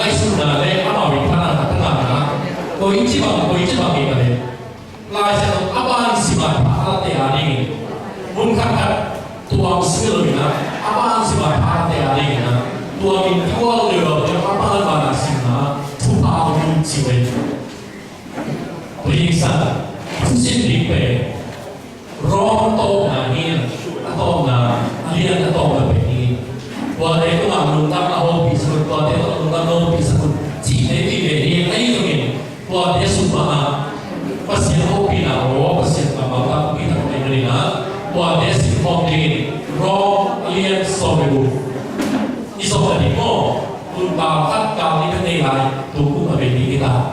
来週ならね、アマビタナタナナ、こう一番いいかね、来週のアバンシマパラテアリン、mun kakak tuang skill na, apaan si mai hati hari na, tuang lừa cho apaan mana si na, thu bao nhiêu chi vậy? Vì sao? Xin đi về, rong tô na hiền, tô na alian tô na về hiền, và đây cũng làm nông tác là hobby, rồi và đây cũng làm nông bị sao? Chỉ để đi về hiền ấy thôi mình, và đây sum mà, pasien hobby nào, pasien mà bảo ta hobby nào cái này na. Wa desi phong rong alien sobebu isopadimo unta kat kami kenilai tuku abedi kita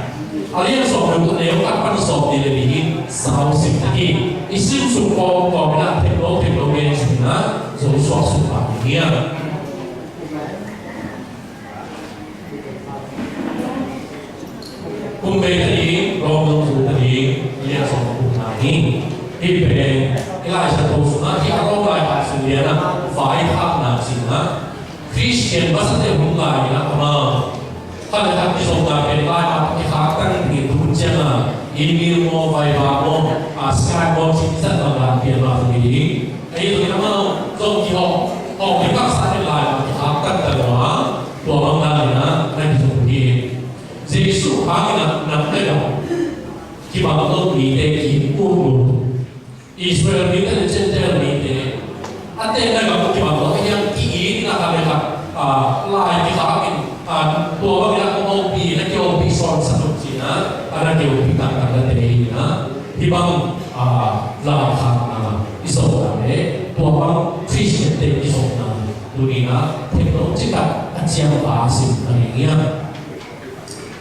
alien sobebu neo kapan sob dilebihin sau sim tadi isim supo komina teknologi sina zo suasu pamia kumbe tadi rong tadi alien sobebu nani ibe lại là tổ chức thì có vài bạn xử lý là phải khác là gì đó Christian bắt đầu cũng lại là màถ้าเราทำที่ส่งมาเป็นลายมาที่ขาตั้งที่ทุนเจ้าอีเมลโมไวบาโมสกายโมชิมิสันต่างๆเปลี่ยนมาตรงนี้ไอ้ตัวนี้มันส่งที่ห้องที่รักษาเป็นลายมาที่ขาตั้งแต่ตัวบางด้านนะในที่ส่งที่เจสุหากินนับได้หรอที่บางต้องมีเด็กที่กู้ Israel kita di central ini, ada yang agak macam yang tinggi nak kami lain kita kami tua kita mau pi, nak kita pi soal satu Cina, ada kita pi tak ada dari na, di bang lain kami Israel ni, tua bang Christian dari Israel dunia teknologi kita acian bahasa ini ya,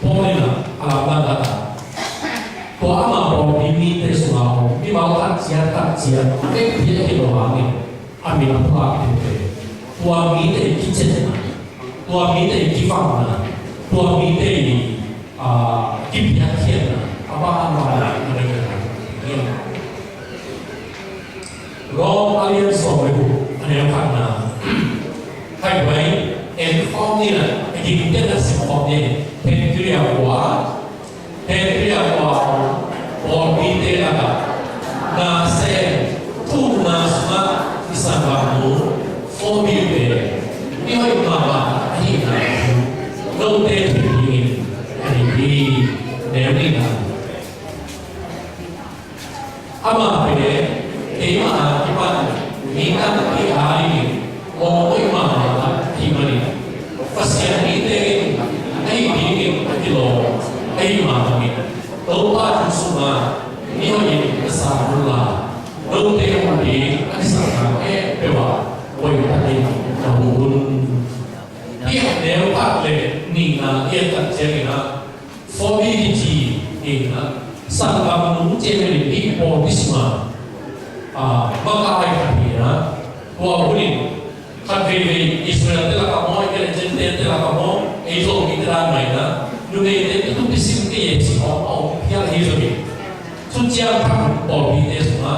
pokoknya alam kata. Tua ama bawa bini tersuau, bini bawa kacian, dia kita wangi, ambil apa itu? Tua bini dari kitchen, tua bini dari kifang, tua bini dari kipiakian, apa mereka? Rong alien sobeku, ada yang karena, hai baik, form ni lah, kita dah form ni, penjuria buat. Henry awal, Bobby Delaga, Nase, tu Nasma, Isabamu, Fobibe, Nihoi Mama, Hina, no Dating, Hini, Nerina. Amapede, Ema, Ipan, Nina, Ihari, Oi Mama, Himani, Fasian Hite, Aibi, Kilo. Ai mà mình đâu ta chúng suma ni ho yin sa rula đâu te ho đi anh sa ka e pe wa oi ta ni ta hun ni nếu ta le ni na ye ta che na for me ji ni na sa ka nu che me ni po bisma ba ka ai ka ni na wa hunin kan ve Israel te la ka mo ke te la ka mo e zo mi tra mai na lúc này thì tôi xin cái gì chỉ có theo hiểu rồi chúng ta thằng bỏ đi để mà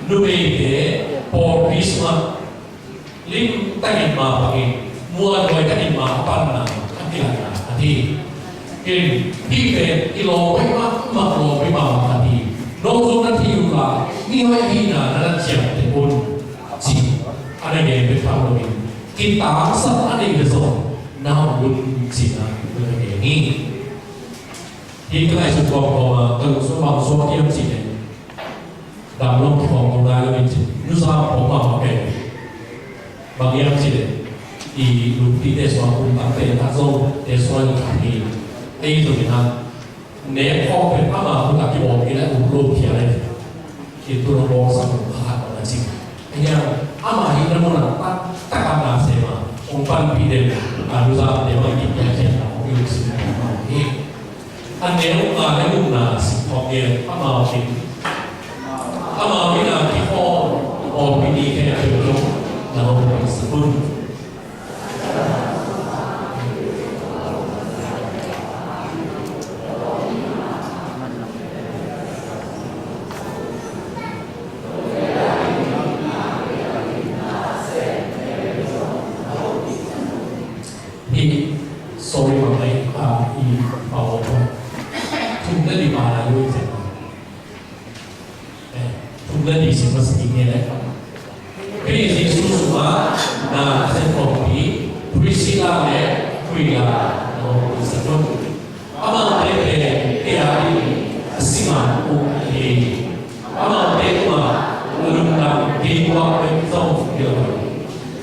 lúc này thì bỏ đi mà lim tay mà bằng mua đôi tay mà pan là cái là thì cái về cái lò cái mà lò cái mà thì nó cũng là thiếu là như vậy thì là nó chậm thì buồn chỉ anh em biết sao rồi cái tám sắc anh em biết rồi nào buồn chỉ là cái này thì cái này chúng tôi có từ số bằng số tiêm chỉ để đảm long thì phòng công đại mình như sao phòng bảo vệ bằng em chỉ để thì lúc đi để số cùng tăng về tác dụng để số những cái gì đây rồi mình nếu không phải mà không gặp cái bộ cái này cũng luôn kia này thì tôi nó bỏ sang một hạt là chính anh em mà hiện nay là tất cả là sẽ mà ông ban bị để như sao để mà kịp thời hiện là không được sự thì anh nếu mà cái vùng là sự phòng nghề mà thì bây giờ thì họ bị đi cái này được là họ bị sự vun sorry mga i-powerpoint tunggal di mana yung isa tunggal di sini masih ini lah kini Yesus semua na sentropi Priscilla le Aquila no sabun ama tete kaya asima uki ama tete ma lulungan diwa betul dia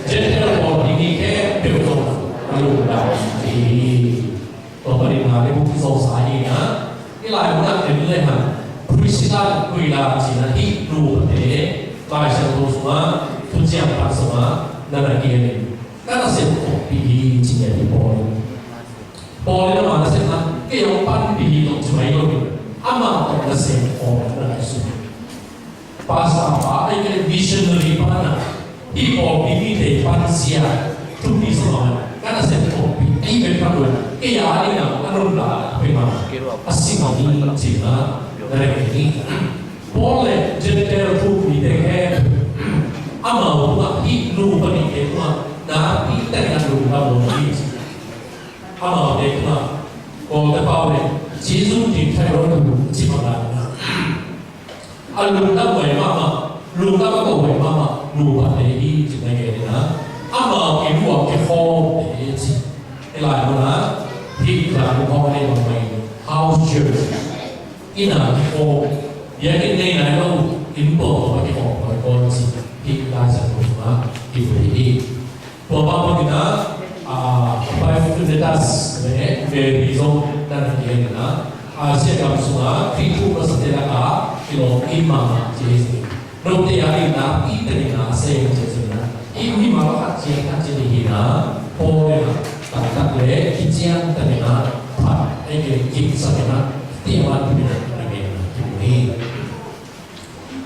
jadi kalau ini ke betul lulungan di pemerintah itu susah iniนะนี่หลายคนเห็นเลยฮะพฤษภาคมเวลาจีนที่รู้เด็กลายเส้นตัวสมาทุกอย่างพันสมานั่นเองก็น่าเสียของปีจีนที่พอเลยนะมาเส้นนั้นก็ยังปั้นปีตรงจุดไหนก็มีอามาตรงนั้นเสียของนั่นสุดภาษาว่าไอ้เรื่อง visionary ปั้นนะที่พอปีนี้เด็กปั้นเสียทุกปีสมัยก็น่าเสียของปีไอ้เป็นปั้นด้วยไอ้ยานี่นะอันนั้นละเป็นมาasing ini cina dari ini boleh jadi tuh ide amal lagi lu bani kema nabi dengan lu kamu ini amal dekma kalau terpawe Yesus di teror lu ciptaan alu tahu ya mama lu tahu kau ya mama lu bani ini cina kena amal itu waktu kau ini elak mana di dalam kau ini bangsa house church ina ko yakin nei na lo impo ba ki ko ko si ki la sa ko ma ki ni po ba mo kita five to the task ne very zo dan ni na sia kam sunga ki tu ko sa tela ka kilo imma je no te ya ni na ki te na se je na i mi ma ka je ka je ni na po ne ta ta le ki jian ta ni naไอ้เรื่องจิตสัญญาที่มันเป็นอะไรนี่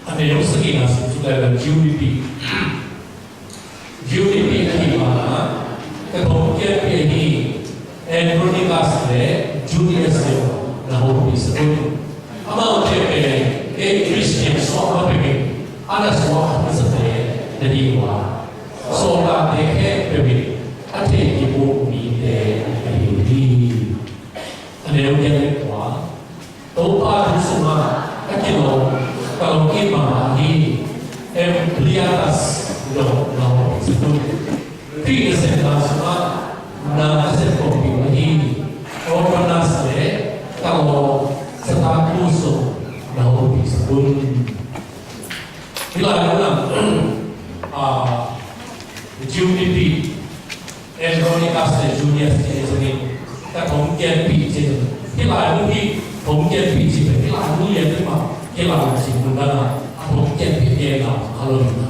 อันนี้รู้สึกนะสุดท้ายแล้ว UDP ที่มาแต่ผมเกี่ยวกับนี่เอ็นโรนิกัสเลยจูเนียสเลยนะผมพิสูจน์อามาเกี่ยวกับเอ็นคริสเตียนสอนว่าเป็นอันนั้นสอนภาษาไทยได้ดีกว่าสอนการเด็กเป็นอันที่ญี่ปุ่นมีแต่อยู่ที่อันนี้เราเรียกว่าตัวป้าทุกสมัยก็kalau kita ini empleadas lo itu pilih sesuatu semua nak seperti ini orang nasi kalau status lo disebut bila orang JUDP Enronikas Junior Citizenแต่ผมเรียนปีจริงที่หลายรุ่นที่ผมเรียนปีจริงที่หลายรุ่นเรียนด้วยมาที่หลายสิ่งนั้นนะผมเรียนปีเรียนกับเขาเลยนะ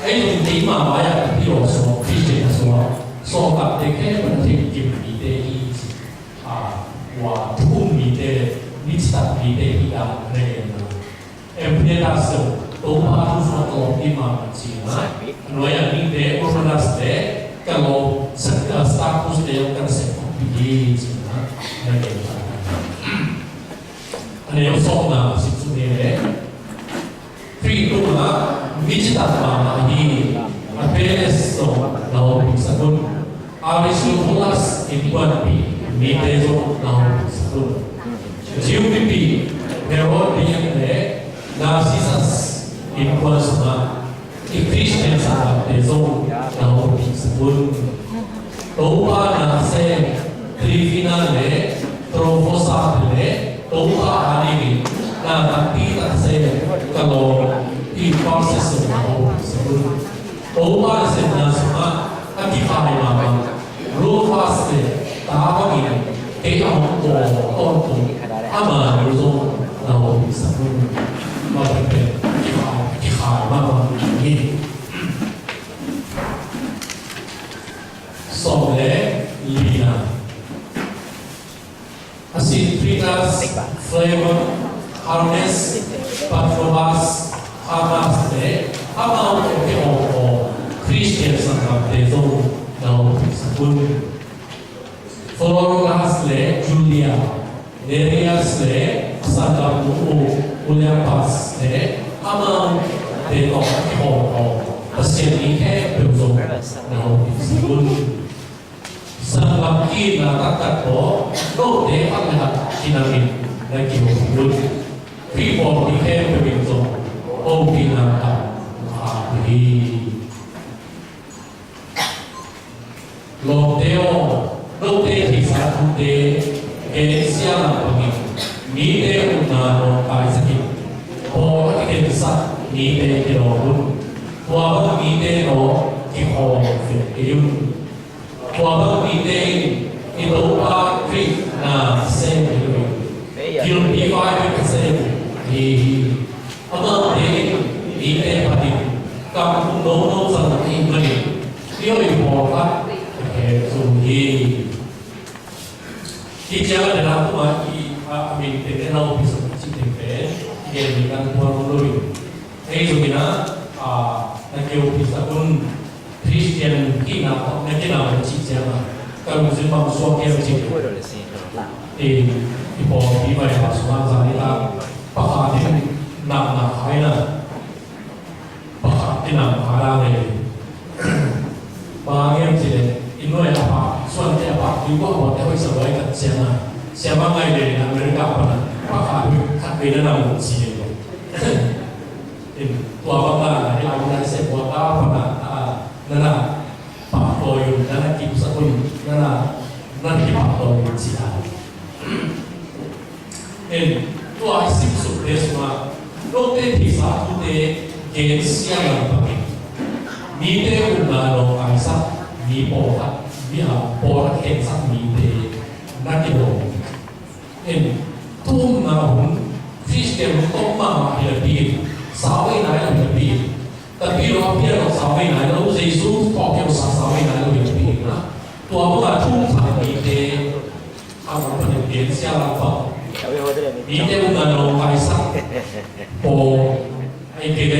ไอ้ตรงนี้มาว่าอย่างที่เราสอนที่เรียนสอนกับเด็กแค่มันที่กินมีเดียว่าทุ่มมีเดียนิสัยมีเดียที่เราเรียนนะเอ็มพีเอสตัวมาทุกส่วนตัวที่มาจริงนะหน่วยอย่างนี้เด็กคนนั้นเด็กkalau status dia kan seperti cina negara. Ada yang soalnya sebenarnya free itu lah digital mana ini APS so lalu bisa pun Aristoteles imbuan pi media so lalu bisa pun GUPP lewat dia le narcissus imbuan semua Christian sangat bezo lalu disebut toba nase trifina le trofosa le toba ani na tapi tak se kalau di proses lalu disebut toba sebenarnya semua akibat apa rufas le tahu ini orang orang ama bezo lalu disebut macam apa ini sobre lina asin tritas flavor harness performance harness de ama ke Christian sangat bezo dalam sebut Florence le Julia Darius le Sadamu Uliapas le amaเป็นออกเปอร์เซ็นต์นี้แค่เป็นส่วนเราสมบูรณ์ส Sang kia là các cát đó đốt để ăn là khi nào mình lại kiểu luôn khi bỏ đi theo về mình rồi ôm khi nào ta thì lột đeo đốt để thì sao cũng để cái xe là của mình nghĩ đeo là nó phải gì bỏ cái cái sắt nghĩ đeo cái đó luôn qua bất nghĩ đeo nó cái hồ phải yêu qua bất nghĩ đeo cái đồ ba cái là xem kiểu đi vai cái xem thì ở đây đi để phải cầm cũng nấu sang thì mình điều gì bỏ phát cái dùng gì khi chơi để làm cũng là mình để lâu bị sụt chỉ để về để mình ăn qua rồi cái dùng gì đó là kiểu bị sụt Christian khi nào nên cái nào mình chỉ chơi mà cần sự bằng số kia chỉ thì bỏ đi về và số ăn ra đi ta bắt hạt thì nằm khai là bắt hạt thì nằm khai là này và em thì in nuôi là bạc xuân thì bạc như quá một cái sự với thật xem mà ngày này là người gặp mà bắt hạt thật vì nó nằm một gì rồi thì tua bác là cái ông này sẽ qua tao vàนั่นแหละปากตัวอยู่นั่นแหละกิบสกุลนั่นแหละนั่นที่ปากตัวอยู่สิได้เห็นตัวไอ้สิ่งสุดเด็ดมาโลกเต้ที่สาธุเตเกณฑ์เสียงอย่างแบบนี้มีเต้อุณาโลกาสักมีโปะมีหาโปะเห็นสักมีเตนั่นที่โลเห็นทุ่มนาหุ่นฟิชเกมต้มมาเฮียบีสาวไอ้ไหนเฮียบีtapi orang dia nak sampai nak lalu Yesus pakai usah sampai nak lalu yang ini na tua bukan thung thang ini deh apa pun yang dia siapa ini dia bukan orang kaisar po ai kira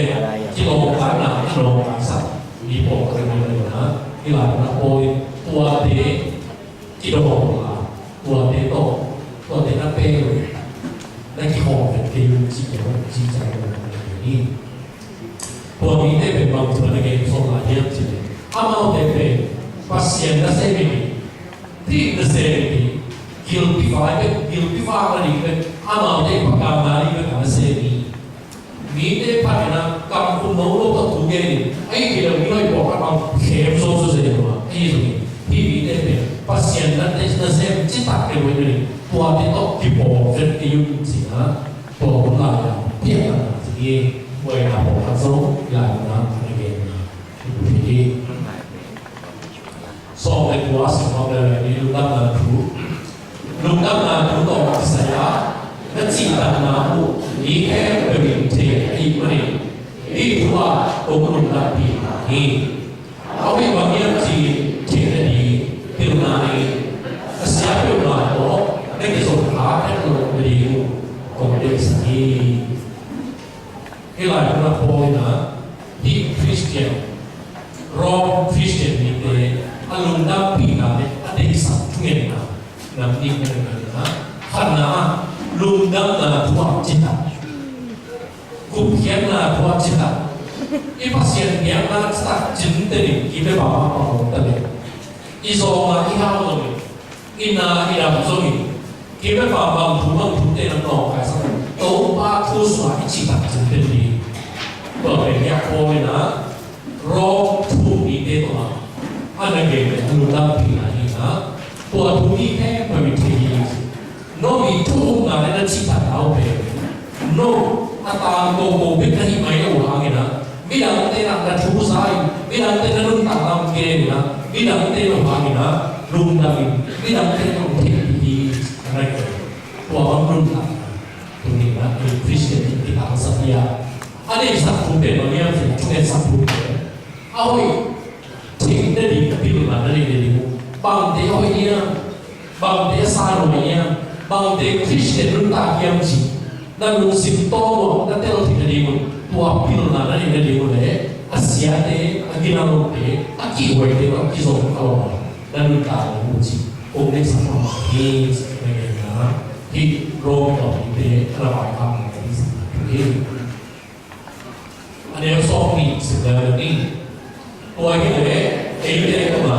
chỉ orang mana orang kaisar ini po kerana mana ini lah na po tua deh chỉ orang lah tua deh to tua deh na peนั่นคือของที่อยู่ที่เดียวที่ใจเราiniตัวนี้ได้เป็นบางส่วนในเกมโซนหลายอย่างจริงๆอามาเอาแต่เป็นพัศยันนั่นเองที่นั่นเองกิลติฟายเป็นกิลติฟายอะไรเป็นอามาเอาแต่ประการนารีเป็นนั่นเองมีได้พัฒนาการคุณโน้ตตัวถูกเองไอ้ที่เราไม่ได้บอกว่าเข็มโซนสุดเลยว่าที่ตรงนี้ที่มีได้เป็นพัศยันนั่นเองจิตตัดกันไว้เลยตัวที่ต้องที่บอกเป็นที่อยู่จริงๆนะตัวคนละอย่างเพี้ยนกันที่เวลาผมทำส่งหลายน้ำในเกมวิธีสองในตัวสิ่งของอะไรนี่ลุงดับนาทูต่อสายและจีตันนาหูนี่แค่เป็นเทอีกไม่นี่ถือว่าองค์ลุงดับปีนี้เอาไปบางอย่างที่เทดีที่ลุงนานี่เสียไปหน่อยก็ได้ที่สุดท้ายให้ลุงดีของเด็กสักทีที่หลายคนพูดนะที่คริสเตียนรอคริสเตียนนี่เองอารมณ์ดับปีนั้นอันนี้สัตว์เงี้ยนะนั่นนี่เป็นอะไรนะขณะลุงดับนะทุกจิตตกุบเขียนนะทุกจิตตอีพัศยันเนี่ยนะสักจินเตนิกิเปบ้าบ้าบ้าตเลยอีโซมาอีฮาวตรงนี้อีนาอีดำตรงนี้กิเปบ้าบ้าทุกเตนน้องใครสักโตบ้าทุกส่วนอีจิตตจินเตนิเปิดเป็นเนี่ยโอ้ยนะรอทุกอีเดียวนะอันนั้นเองเป็นลุงดับปีนั้นนะตัวทุกอีแค่ไม่มีที่โน้มีทุกงานในนั้นจิตตเอาไปโน้อัตตาโกโก้เป็นที่ไม่เอาหางนะไม่ได้เต้นนักทุกสายไม่ได้เต้นรุ่นต่างลำเกณฑ์นะไม่ได้เต้นหางนะลุงดับไม่ได้เต้นของที่ดีอะไรกันตัวรุ่นต่างตรงนี้นะเป็นคริสเตียนที่ทำสัตยาอันนี้สัตว์ผู้เป็นเราเนี่ยเป็นช่วยสัตว์ผู้เป็นเอาไว้ทิ้งได้ดีกับพี่ลุงได้ดีดีบางทีเอาไว้เนี่ยบางทีสายเราเนี่ยบางทีคริสเตียนรุ่นต่างยังจีนั่นรู้สิบโตนั่นเท่าที่ได้ดีหมดตัวพี่ลุงได้ดีหมดเลยอาเซียเตอากินาโนเตอากิไว้เตอากิโซนเขานั่นรุ่นต่างรู้จีองค์เล็กสัตว์มาที่ไม่เห็นนะที่โรมต่อที่ระบายความในที่สัตว์ที่อันนี้สองนี่สิ่งเหล่านี้ตัวที่เลยเองเด็กก็มา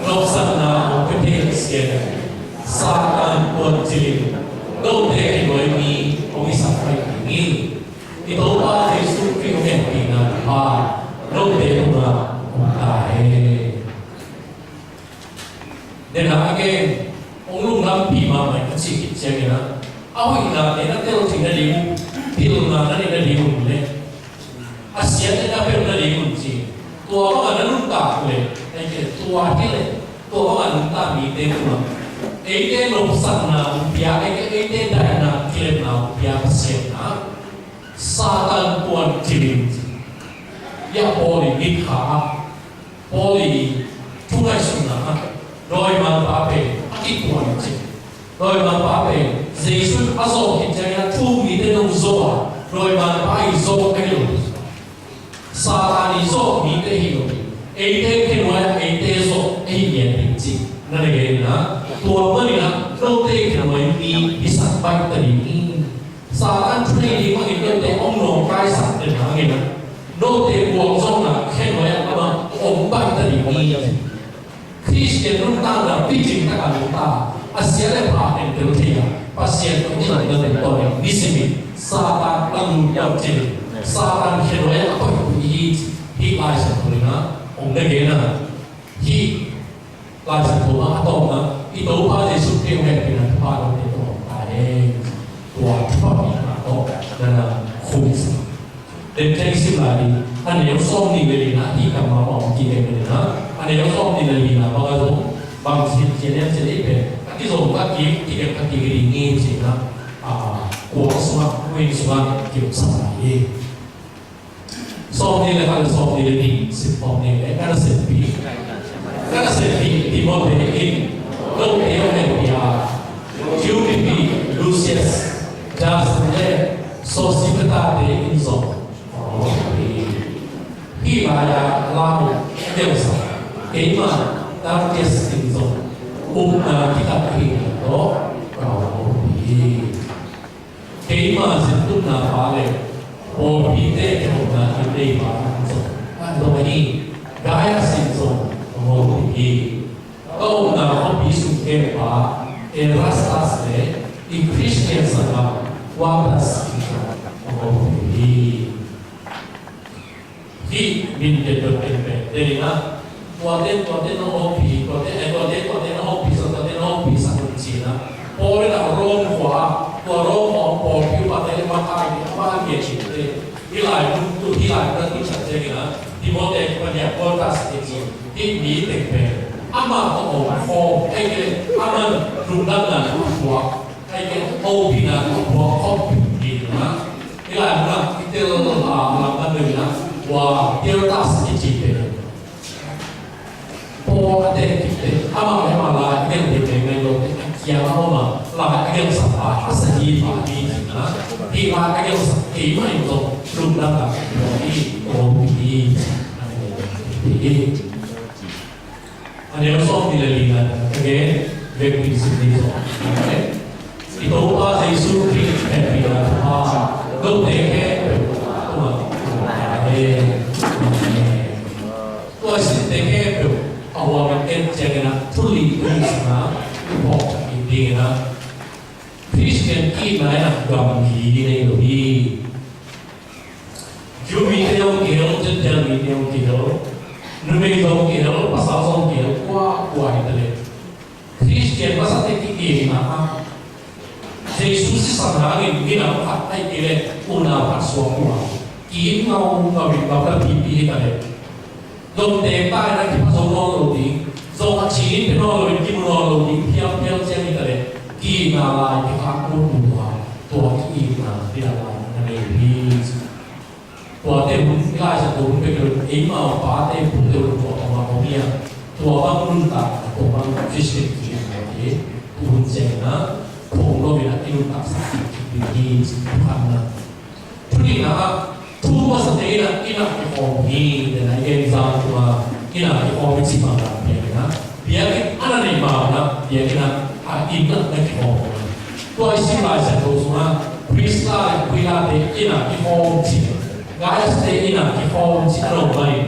เราสัญญาเป็นเท Christian Satan buat jilid đâu để người mi ông ấy sắp phải nghĩ thì đâu ba Giêsu khi ông em bị là đâu để ông tại nên là cái ông lúc năm bị mà mày cũng chỉ kịp chơi nữa ông ấy là để nó theo thì nó đi thì là nó đi lên Asia thì nó phải nó đi gì tua có mà nó lúc cả lên cái tua cái lên tua có mà lúc ta bị tên mà ấy tên lục sản nào bia ấy tên đại nào kia nào bia pasien nào Satan tuan cilin ya poli mikha poli tunai sunna rồi mà bà bè ít quan trọng rồi mà bà bè Giêsu azo hiện tại thu mi đến đâu zoa rồi mà bà ấy zo cái điều Satan zo mi đến hiểu ấy thế cái nói ấy thế zo ấy nhận định gì nên là cái đó tua mới là đâu thế cái nói mi bisa baik tadi ini Satan truly đi mà cái đấy ông nòng cái sản đến hàng nghìn đâu thế buông xong là cái nói mà ông baik tadi ini Christian lúc ta là biết chính ta là lúc ta Asia là bà đến từ thì pasien cũng là người tôi đi xem Satan đang nhầm chỉ Satan khi nói là tôi hi lại sẽ thôi na ông đây cái na hi lại sẽ thôi mà tôi na ít đâu ba Giêsu kêu nghe cái là ba đâu để tôi tại tua thua bị mà tôi nên là không sao đến đây xin lại đi anh nếu xong thì về na thì cầm máu ông kia về na anh nếu xong thì về na bao giờ bằng chuyện em sẽ đi về cái dùng các kiếm thì được các kiếm thì nghe gì na của số nguyên số kiểm soát lại xong thì là cái xong thì là đi xin xong thì là cái sẽ bị thì một cái in đâu theo này thì QPP Lucius Jasmine Sociedade in zone khi mà làm điều gì cái mà đang tiếp sinh rồi cũng là cái tập hình đó vào cái mà sinh tụng là phá lệ ô bị tê cái một là cái đây mà rồi rồi đi gái sinh rồi ô bị câu là không bị sụt kẹt phá Erastas này in Christian sản qua là ô bị khi mình nhận được tiền về đây là qua đến nó hộp bị qua đến nó hộp bị sản phẩm gì đó qua đến là rôm qua rôm họ bỏ phiếu vào đây mà khai thì ba nghề chỉ thế đi lại tu đi lại nó cũng chẳng thế nữa thì một đề quan nhà podcast thì gì thì mỹ tiền về ama họ bỏ kho hay cái ama dùng đất là của hay cái ô bị là của không bị nữa đi lại là cái tiêu làm ăn được nữa và tiêu ta sẽ chỉ về po cái cái ama mà là cái này rồi kia mà là cái sản phẩm sẽ đi vào đi nữa thì là cái sản phẩm mà dùng dùng đất là đi ổn đi nếu xong thì là gì là cái việc mình xử lý rồi thì tôi ba Giêsu Christ vì là đâu thể cái tôi xin thế cái ông mà cái chuyện là thu lý tôi mà bỏ cái gì đó Christian khi mà là gần gì này rồi đi chú mình theo kiểu chân chân mình theo kiểu Numi dong kiểu pasal dong kiểu qua itu Christian pasal itu mana Jesus sebenarnya kita pakai kira una pasua kita mau ngawin pipi tadi dong tempat ada kita dong lodi dong kacil kita lodi kita lodi piang siang tadi kita lagi aku tua kita tidak lagi tua tem ngai sa tu pe ke ei ma pa te pu te ro ma ko mia tua ba mun ta ko ba Christian ki ni tu je na ko lo mi na ki ta sa ki ni kan na tu ni na tu ma sa te na ina ki ko ni de na ye za tu ma ina ki ko mi chi ma na pe na bia ki ana ni ma na bia ki na a in na ki ko tu ai si la sa tu ma Krista ki la de ina ki ko chi gái sẽ đi làm cái form chỉ đầu này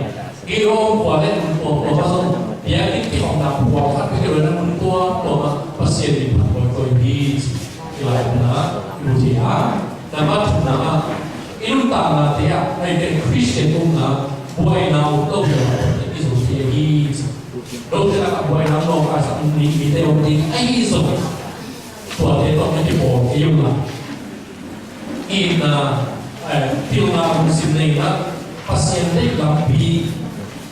cái form của lên của phát dia ini orang buat kan kita orang mentua nama pasien di mana di lainnya dia nama nama ini tanah dia ada Kristen umna buat nama itu itu dia lalu kita buat nama orang asal ini dia orang ini itu buat dia tu macam boleh juga ini filmar musim ni pasien ni lebih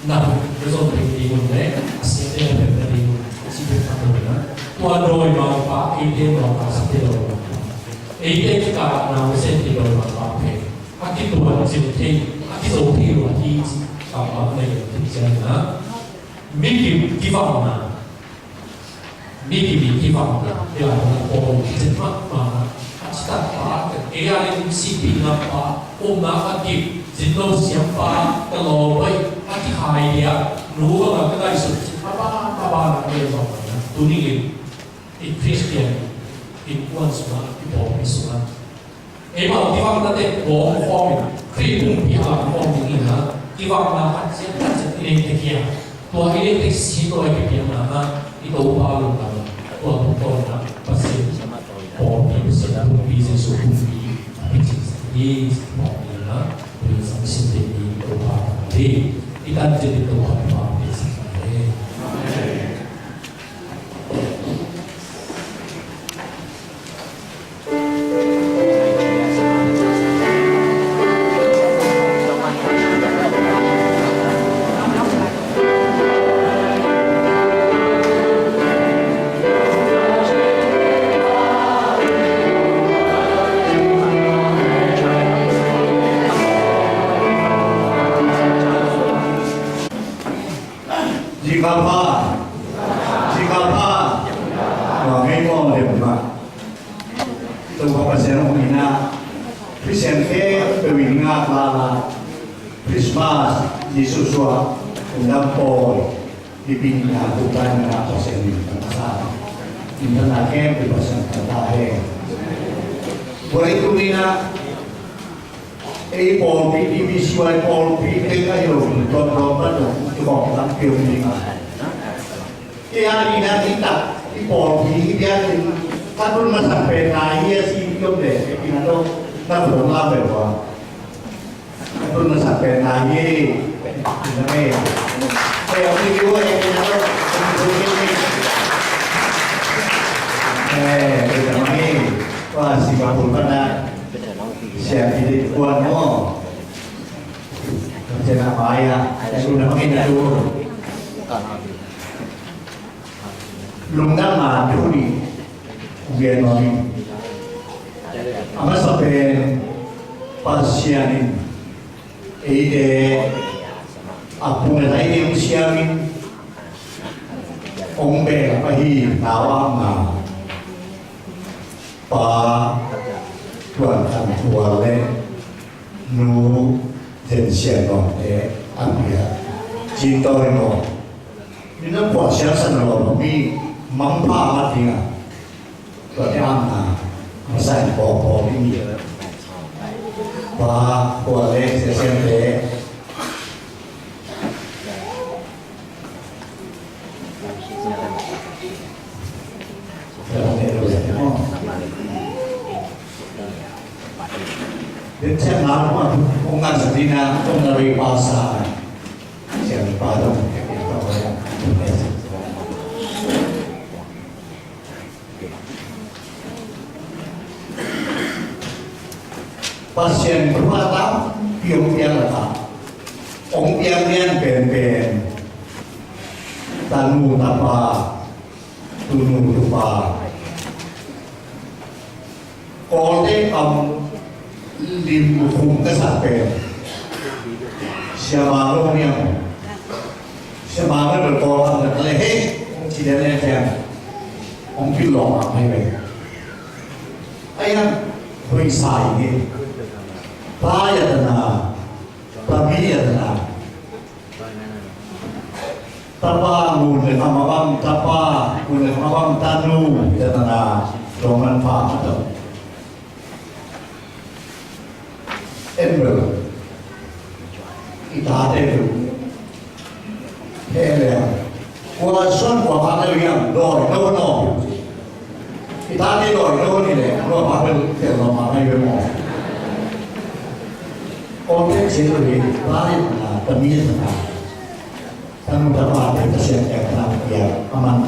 nak result tinggi mana pasien ni lebih tinggi sibuk mana tuan doi mau pak ini mau pak satu doi ini kita nak senti doi mau pak pe aki tuan senti aki sopi doi ini apa ni tiada mungkin kita mana mungkin kita mana dia orang orang kita mana kita pak dia ni sipi apa nak aki Jino siapa kalau baik hati hai dia,รู้ว่าก็ได้สุดบ้าเรื่องของมันตัวนี้อีกคริสเตียนอีกวันสุนัขที่บอกมีสุนัขว่าที่ว่านั่นเองบอกฟ้องคริสต์ที่ว่าฟ้องอย่างนี้นะที่ว่ามาพัดเสียงพัดเสียงอิเล็กทริกตัวอิเล็กทริกสีตัวไอ้เพียงนะที่ตัวบ้าลงกันตัวตัวนะพัดเสียงบอกมีเสียงมีเสียงสูงมีเสียงยี่บอกนี่นะมีสังสิทธิ์ตัวบ้าที่kita jadi Tuhan Bapa sekalian. Jika wangai mo lema tu apa seno ina presente pewinga lala Christmas Yesus wa undang po dipindah bukan na apa seno pasal intana kem bebasan katahe boleh kumina Paul di visual Paul di kayo kontrol itu kok tampil ni Kaya kita Paul di dia kan belum sampai naik si Yom deh kita tu tak belum lah berapa belum sampai naik ni saya pergi juga yang kita tu kita main wah si Kapul pada siap jadi kuat mo macam apa ya sudah makin itu belum nama tu ni biar ni amat sampai pasien ini apa yang usia ni ombe pahi tawang ma pa tuan kan tuan le nu tension no ambil cinta no ini nampak siapa no mi mampa mati na tuan yang na masai popo ini pa tuan le sesen le dan saya mahu mengenal sedina mengenai pasar saya baru pasien bermata piang-piang letak ong piang-piang ben-ben tanu tapa tunu tupa kote lim hukum kesampai siapa orang yang siapa berkorban dan lehe tidak leher mungkin lama apa ayam berisai ini payah tenang pagi tenang tapa mulai kamabang tapa mulai kamabang tanu tenang roman atau Ember kita ada itu hele 我算我发那个样，no，其他的no你嘞，我发的电脑发那个么？我这些东西哪里啊？本地的啊，他们的话这个现在看也慢慢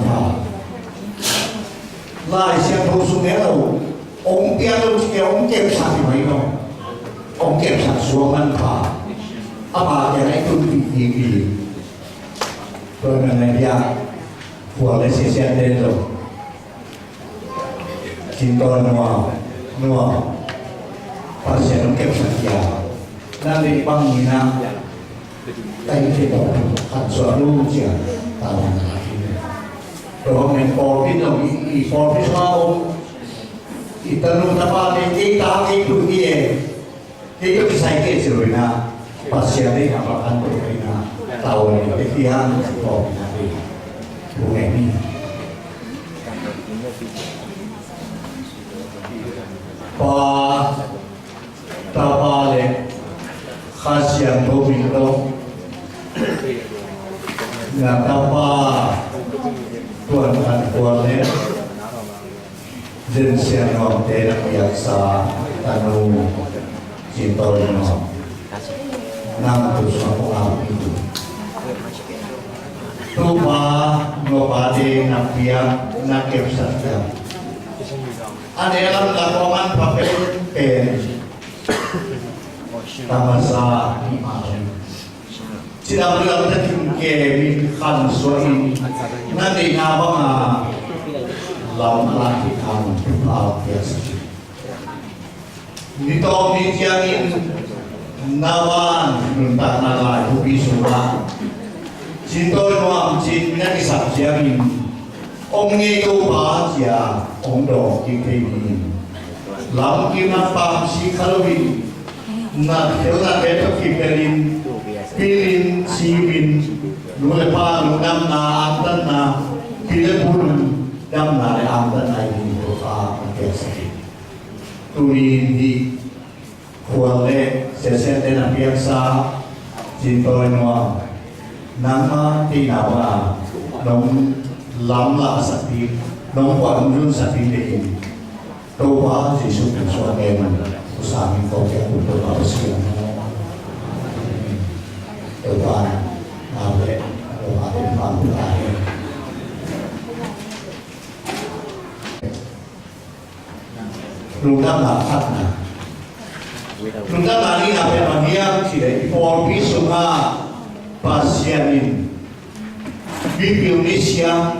来相同数年了，我边都叫我检查的没有，我检查说慢爬，阿爸也来做比。Tôi là người Việt của lấy xe xe tên rồi chính tôi nua và sẽ nông kẹp sản giả đang đi băng như nào tay thì đó hạt sữa lưu chả tạo rồi hôm nay có biết đâu ý có biết sao ý tân lưu ta ba cái ta cái tụi kia cái sai cái rồi na và sẽ đi học ăn tụi cái na tàu này cái kia có của ngày đi và tàu ba này khá xiang đồ bình đâu nhà tàu ba tuần ăn tuần này dân xiang ngọc để làm việc xa tanu chỉ tôi nó nang tu suatu itu. Tuha ngobade nabiak nakep saja. Ada dalam lakoman papel pen tamasa iman. Tidak boleh tertinggi min khan suai. Nanti nabang lam lagi kamu biasa. Nito nijiangin nawan minta nalai hubi surat cinta nuam cinta kisah jamin ông nghe câu bá già ông đỏ kinh tế bình lắm kim nam pam si khalvin na theo na beto kipelin pilin si bin lule pa lunam na amtan na pile pun dam na le amtan na ini doa kesi turin di kuale sesen na biasa cinta nuam nama tinawa nong lamla sakti nong wanjun sakti dekin towa Yesus Kristus amen usami kau yang untuk apa sih towa nabe towa imam terakhir Rudam lakatna Rudam lagi nabe maniang sih for bisunga pasienin di Indonesia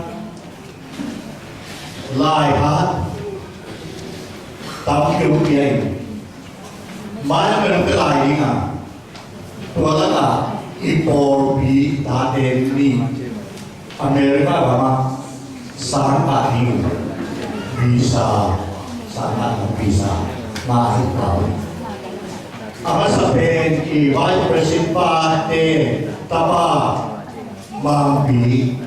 laihat tapi kemudian mana belum kelai ingat tuala lah impor bi taden ni Amerika bama sangat hiu bisa sangat bisa masih tahu apa sampai Vice President Pak Tapa mampi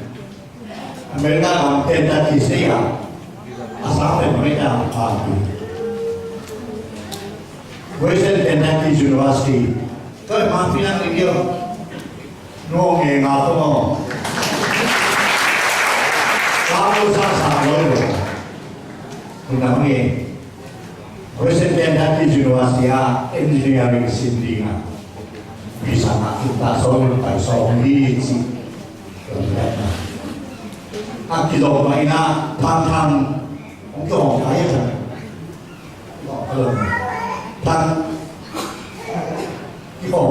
Amerika konten dan kisah asal mereka mampi Western Kentucky University kalau mampi nanti dia nongeng atau kalau saya loh mengenai Western Kentucky University engineering sindingan bisa nak kita soal by soal sih aki dok maina thang ông cái gì thang cái cổ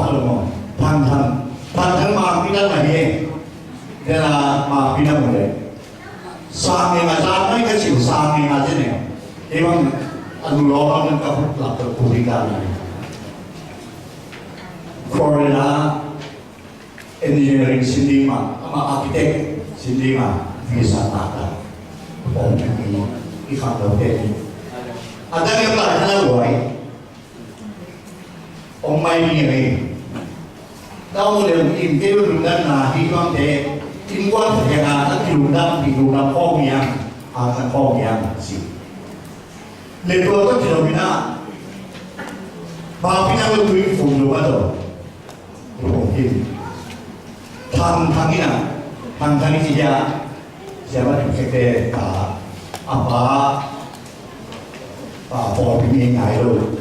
thang luôn thang mà pina là gì đây là mà pina một đấy sang ngày mà ra mấy cái chiều sang ngày mà thế này thì bằng anh lo nó có làm được phụ huynh này Florida engineering sendiri sama arsitek sendiri bisa tata dan ikan hotel ada yang pelajaran boy ông mai ini tahu dia intel dan nahi kan deh tinggal kerja di rumah kau yang akan kau yang sih lepas itu tidak bina tapi nak lebih fungsi apa tu mungkin ทางนี้นะทางนี้siapa kita apa apa begini ngai lo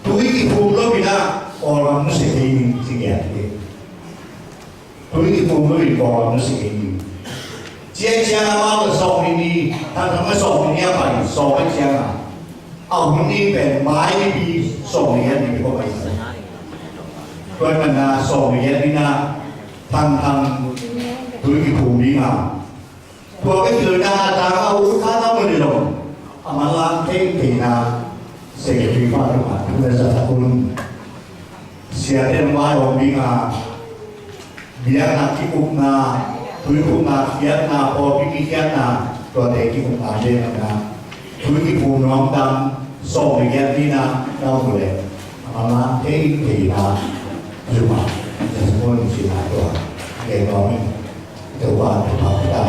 tuh ini pun lo bila orang mesti ini sihnya tuh ini pun lo bila orang mesti ini jangan apa soal ini tentang soal ini apa soal janganเอาที่เป็นไม้ที่ส่งเรียนนี่ก็ไปด้วยมันนะส่งเรียนนี่นะทางธุรกิจภูมิงาตัวก็คือหน้าตาเอาข้าเท่ามันเลยหรอกอามันล้างเท่งตีนาเสกฟีฟ้าทุกอย่างทุกอย่างสักคนเสียเต็มไม้ของมิงาเบียร์นักที่กุกนาธุรกิจนาเขียนนาพอพิจิตรนาตัวเด็กที่กุกนาเด่นนะธุรกิจภูมิน้องดำส่งไปแก่ที่นาเราเลยอามาเท่งตีนาหรือว่าจะสมมติสินาตัวเด็กน้อยแต่ว่าทำได้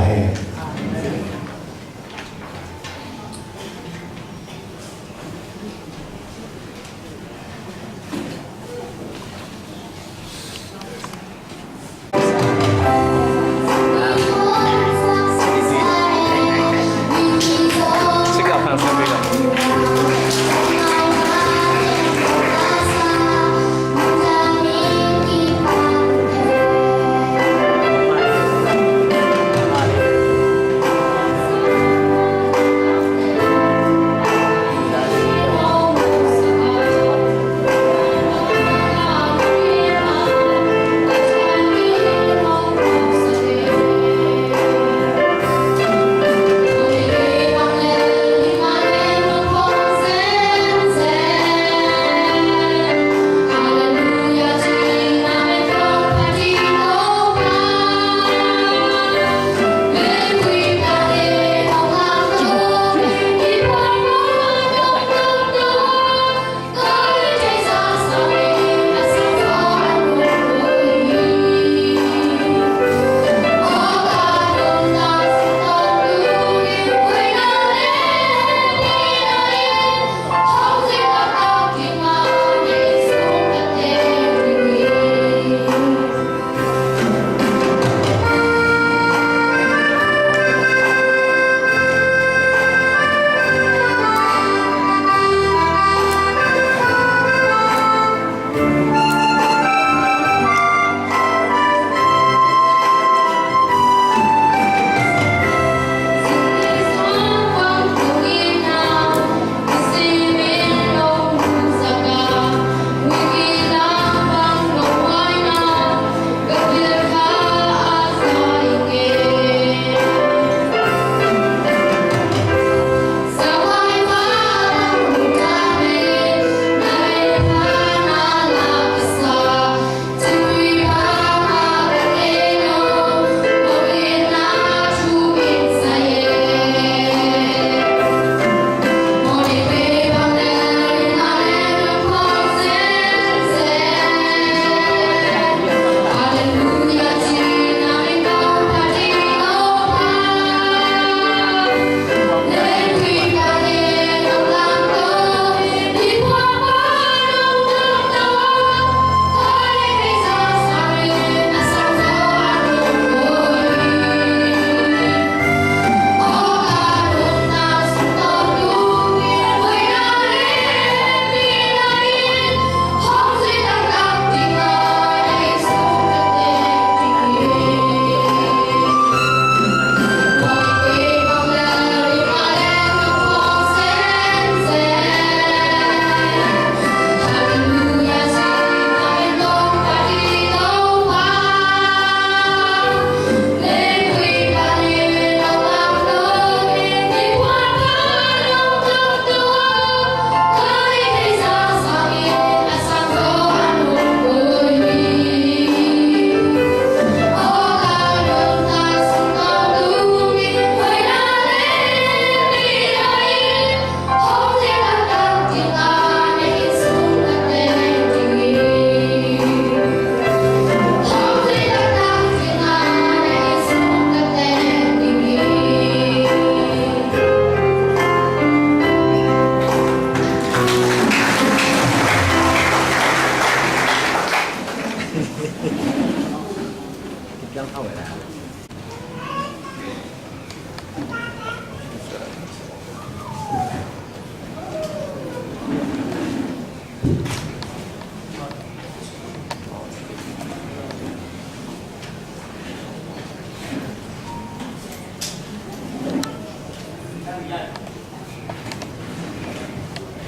Hãy subscribe cho kênh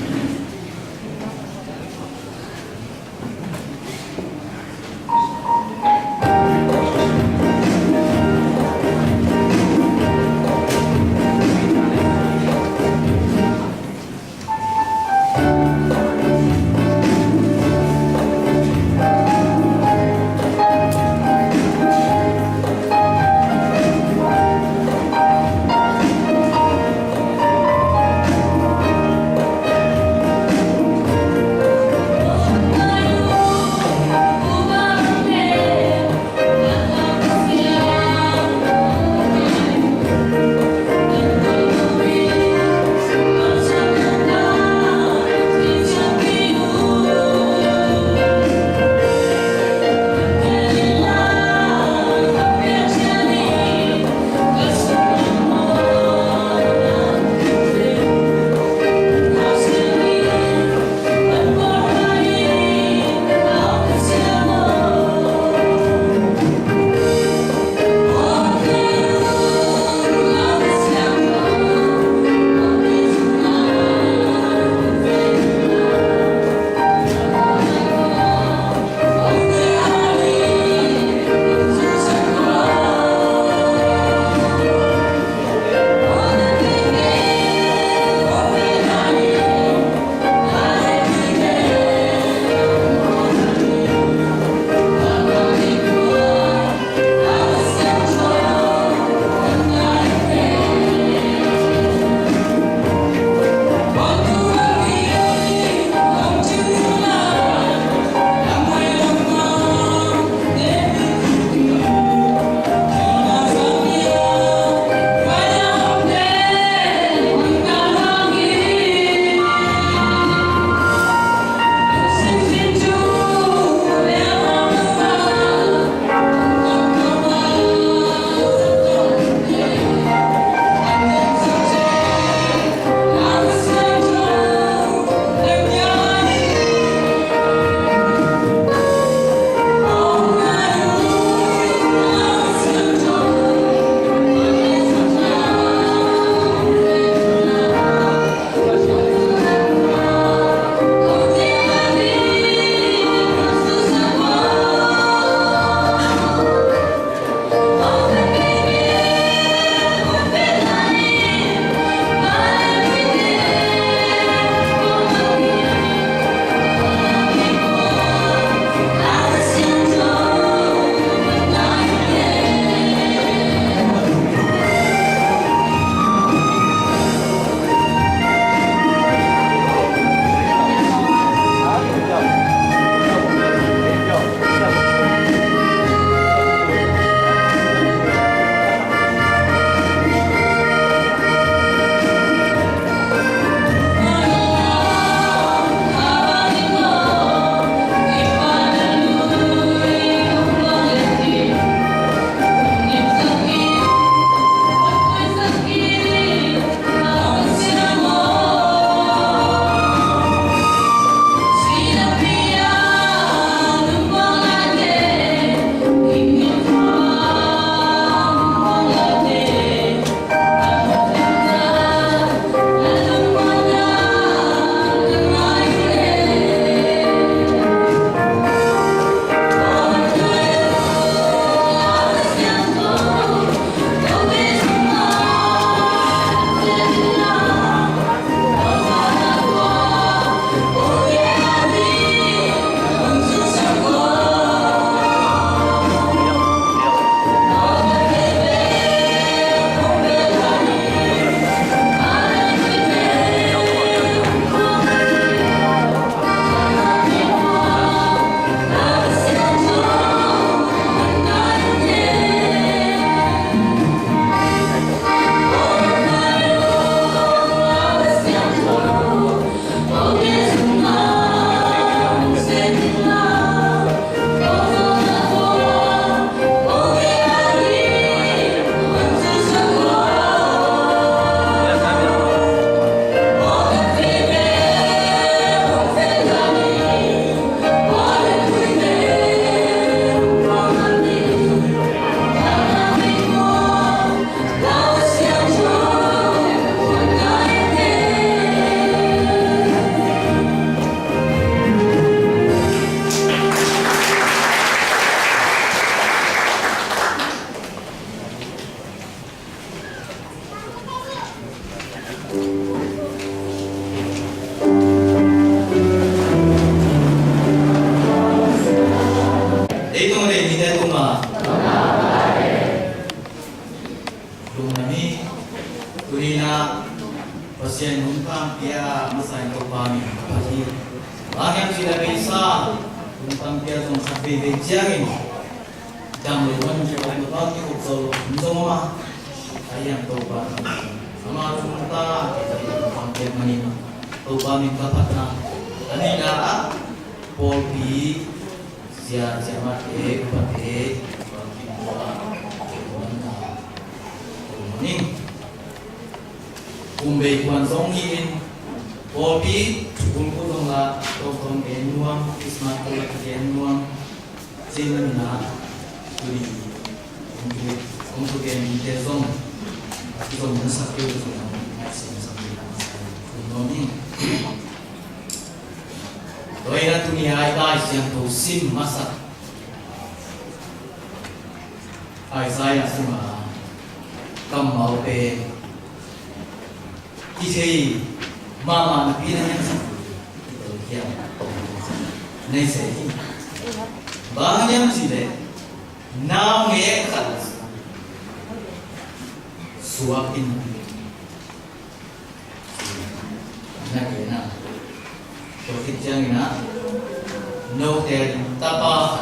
Ghiền Mì Gõ để không bỏ lỡ Itong rin, hindi ito Lumani, tuli na pasien numpang kaya masahin ko kami kapatid. Bakit sila bisa numpang kaya itong sa bibigyan Jam luman siya ko mabati ko sa unso mama ayang to ba sama sunta numpang kaya manin to ba min kapat na anila polpi siya mati kapatid bagi buah ning kumbay kuan song hin polpi kung kung la tong enuang ismat ko la enuang sinan na tuli untuk yang intensong itu mensak itu masih sampai ning doi na dunia ai yang tu sim masak ai saya semua cầm màu về khi thì mà biết là từ kia nên sẽ bao nhiêu gì đấy nào nghe khẩn suapin na cái nào cho cái chân na nô tiền tapa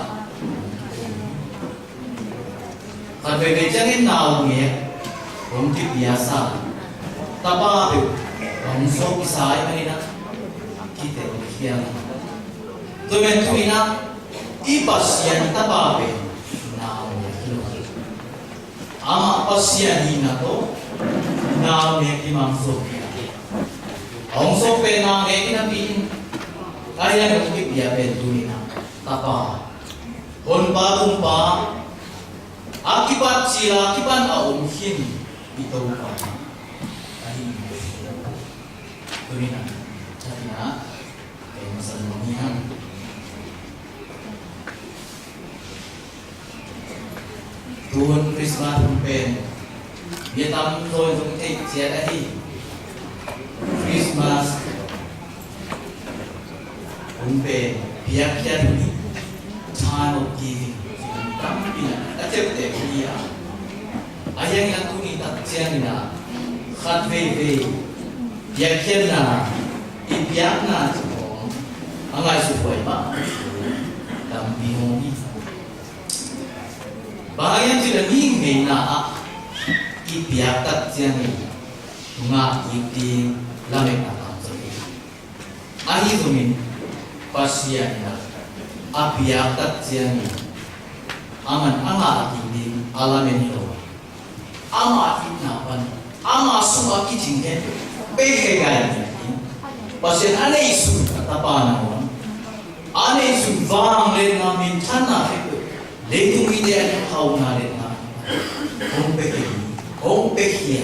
còn về cái chân nào nghe Om di biasa, tapa tu, om so kisah ini na, kita kian. Tu mentu ina, ipasian tapa pe, na ama pasian ina to, na imam so kia. Om so pe na ina pin, kaya ngi dia pe tu ina, tapa. On pa akibat sila akibat om hin. Ito pa ay tuloy na sabi na kay masalungihan tuon Christmas pen dia tamu tuon untuk take siya dahi Christmas pen biar dia dulu time of giving kami na acep te dia ayang yang tuni tak siang na khat ve yakhen na ipyak na chong angai su phoi ma tam bihong ni bahagian sila ni na ipyak tak siang ni nga ipti lamek na tam so ahi tumin pasian na apyak tak siang ni aman anga ipti alamen ito ama itnapan ama semua kijingke pehe gaya pasien ane isu tapanan on ane isu vang le na min thana le tu mi de ane hau na le na hong pehe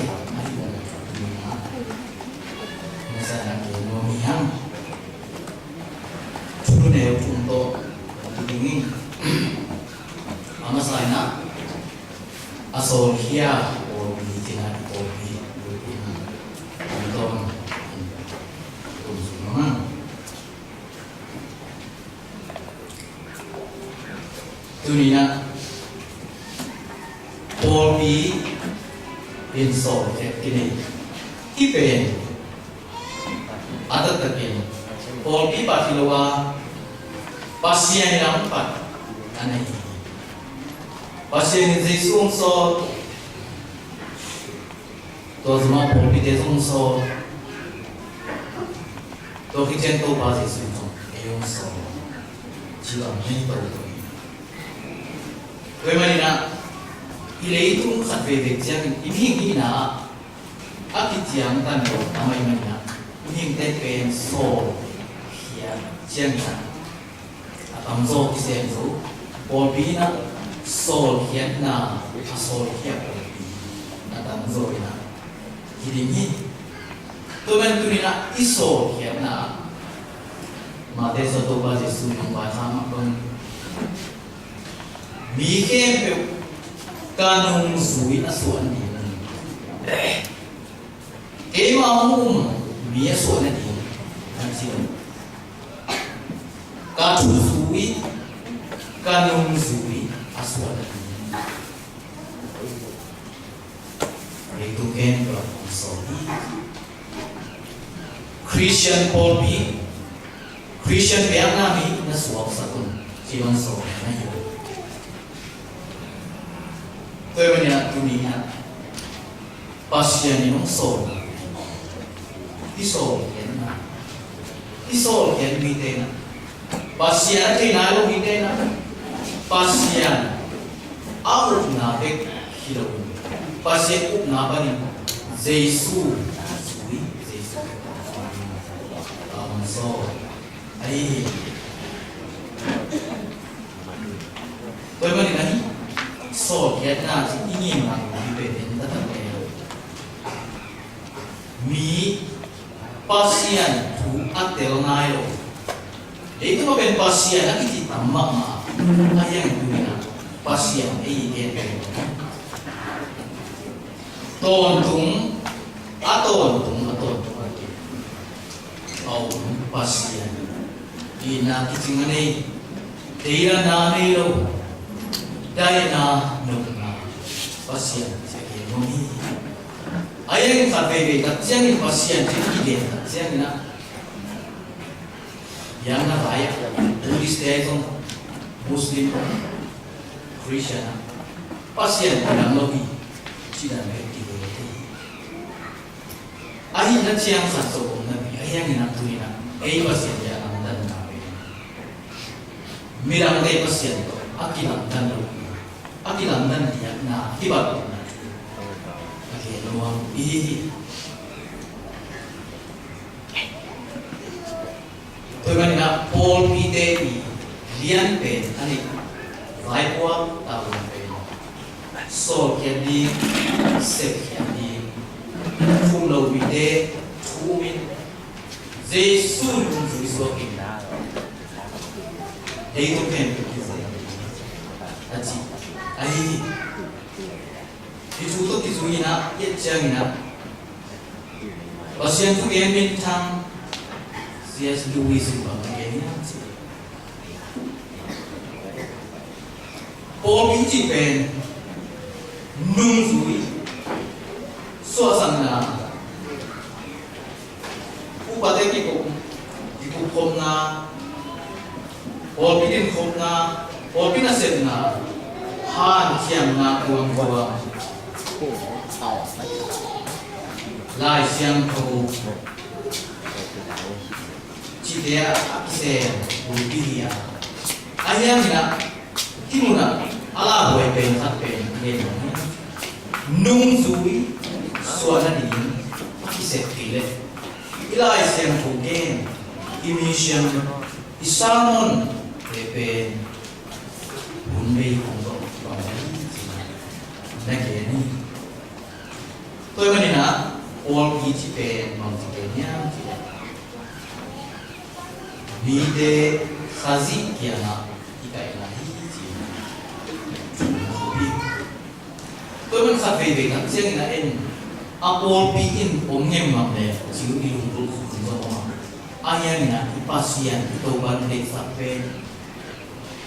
misalnya ke nomiang turune untuk dingin ama sana asal kia Dunia polpi insol kini kipen ada terkini polpi pasilawa pasien yang empat aneh pasien Yesus so to semua polpi Yesus so to kitchen to pasi so Yesus so jiwa ni to Bagaimana ilai itu khadbebek yang ini na akit yang tanda nama imanya ini tepen so ya jangan atau so kisah itu polbina so kian na asol kian atau so ina ini tumen turina iso kian na mate satu bahasa sunnah bahasa maupun Bikin kanung suwi asuan ini. cái mà ông mía sôi này thì anh xin cả chủ suy cả nông suy à sôi này để tôi khen vào sôi Christian Paul B Christian Việt Nam ấy nó sôi sa kun chỉ bằng sôi này tôi bây giờ tôi nghĩ là pasien yang sôi Isol kena, isol kena mitena. Pasien ke nalo mitena. Pasien out na bek hilo. Pasien up na bani. Jesu, Jesu. So, ay. Kau mana ni? Sol kena ingin nak dipedin tetap kena. Mi pasien tu atel nayo. Itu mau ben pasien lagi di tamak ma. Ayang tu ni pasien ini kan. Tontung atau lagi. Oh pasien. Ina kiting ni. Dia nani lo. Dia na nukna. Pasien sekian mumi. Ayang sampai dekat siang pasien jadi dia siang na yang na raya tulis dia itu Muslim Christian pasien dalam lobby tidak begitu ayah na siang satu nabi ayang na tu ina pasien dia andan nabi mirang dia pasien itu akilan dan dia na ibarat luang ini, tôi nói là Paul Peter liên về anh ấy vài qua tàu về sổ kia đi xếp kia đi phun lâu Peter thu min Giêsu luôn dưới số kinh đây tôi khen được cái gì anh chị ấy Isu tu isu ina, ia jang ina. Pasien tu yang bintang, C.S. Lewis itu bagaimana? Paul binci pen, nungzui, suasana. Upate ikut komna, Paul binin komna, Paul binaset na, han kiam na kuang. Lai siang tu Citia aksen Bulgaria ayam na timuna ala boy pen hat pen yen nung zui suana din akset kile ilai siang tu gen emission isamon pen bunbe kongdo nageni tôi nói là all kỹ chỉ về mong chỉ về nhá vì để khai kia là cái là tôi muốn khai về các chuyện là em all bị in ôm nghiêm mà để chịu đi lùng lùng rồi mà ai em là pasien tôi ban để khai về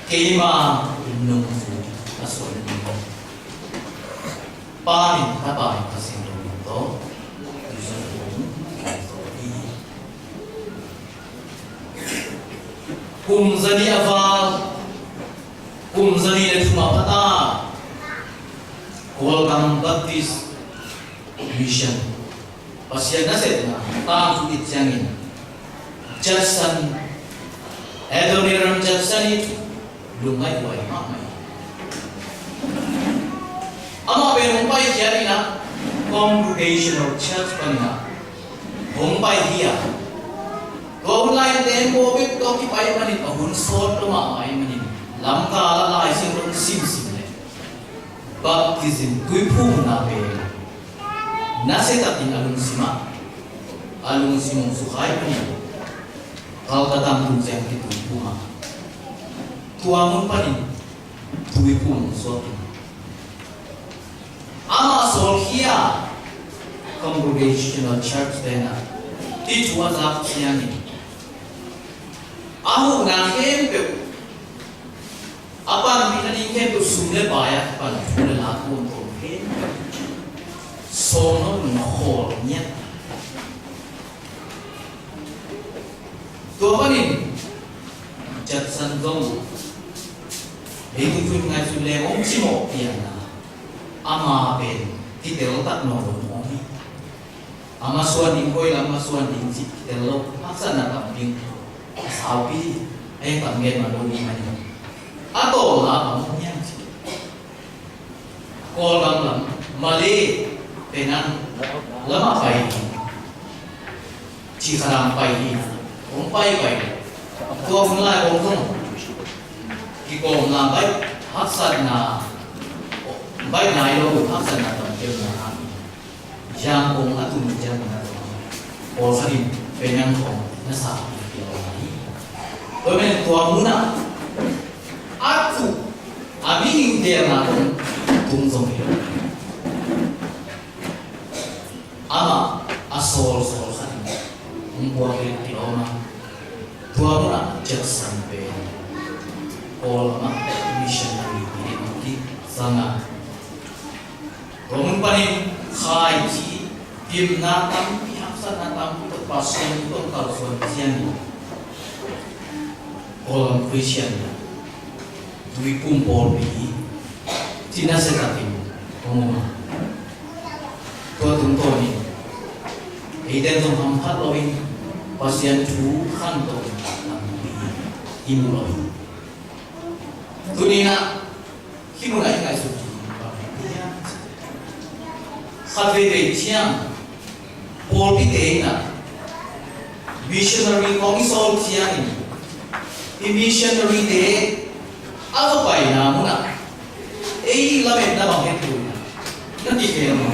cái mà nung là số lượng ba mình ta bài ta xem đó kum zani aval kum zani le thuma pata Welcome Baptist Mission pasien na set na ta tu itjangin Jackson Adoniram Jackson itu lumai wai mamai ama penumpai jadi na Congregational Church panina humpai dia kau lain tempo bik kau kipai manin ahun sot lama main manin lamka ala lai sing rong sim le baptism tui phu na pe nase tatin alung simong sukai panin kau tatang pun jang ki tui phu ma tuamun panin tui phu sot ama sol kia congregational church then ti chua zap chiang ni ahu na hem pe apan minani hem tu sumle baya pan phule la tu to hem sono no hol nya to panin chat san dong ei tu phun ngai su le ong chi mo pian na ama ben ti te lo tak no mo ni ama suan ding koi lama suan ding chi te lo paksa na kam ding sao pi ai kam gen ma lo ni ma ni ato la am nyang chi ko lam male penan lama pai chi kharam pai ni ong pai to mun lai ong thong ki ko lam pai haksan na bai nai lo haksan na tam ke na yang ong atum jang na o sarin penan ong na sa ki lo ni to men to muna atu abi ing der na tung song ni ama asol sarin buat ke loma tua muna cek sampai kolma missionary di sana romun panin khai ji tim na tam pihak sana tam to pasien to kalsuan sian kolam Christian dui kumpul bi tina sekatim ngomong tua tung ni Iden tong hampat loin pasien chu khan to imu loin tunina himu nai ngai su khabe re chiang pol pi te na missionary kong isol chiang ni missionary te alo pai na muna ei la met na ba het tu na ti ke na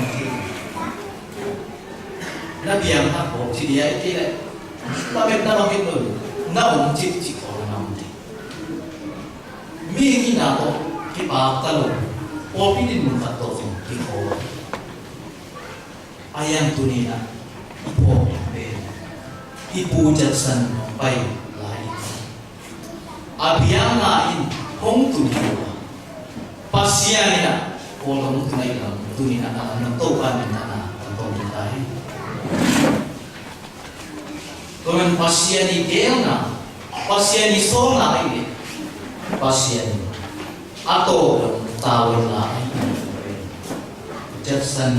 na biang ha ko chi dia ki le ta bet na ma mit no na um chi chi ko na um ti mi ni na to ki pa ta lo o pi din mun ta to ki ko ayam tu ni na ipo be ipu jatsan pai lai abiang na in hong tu ni pasia ni na ko lo tu nai la tu ni na na to pa ni na to ni tai Tuhan pasien ni gelna, pasien ni sona ini, pasien atau tahun lah, jatsan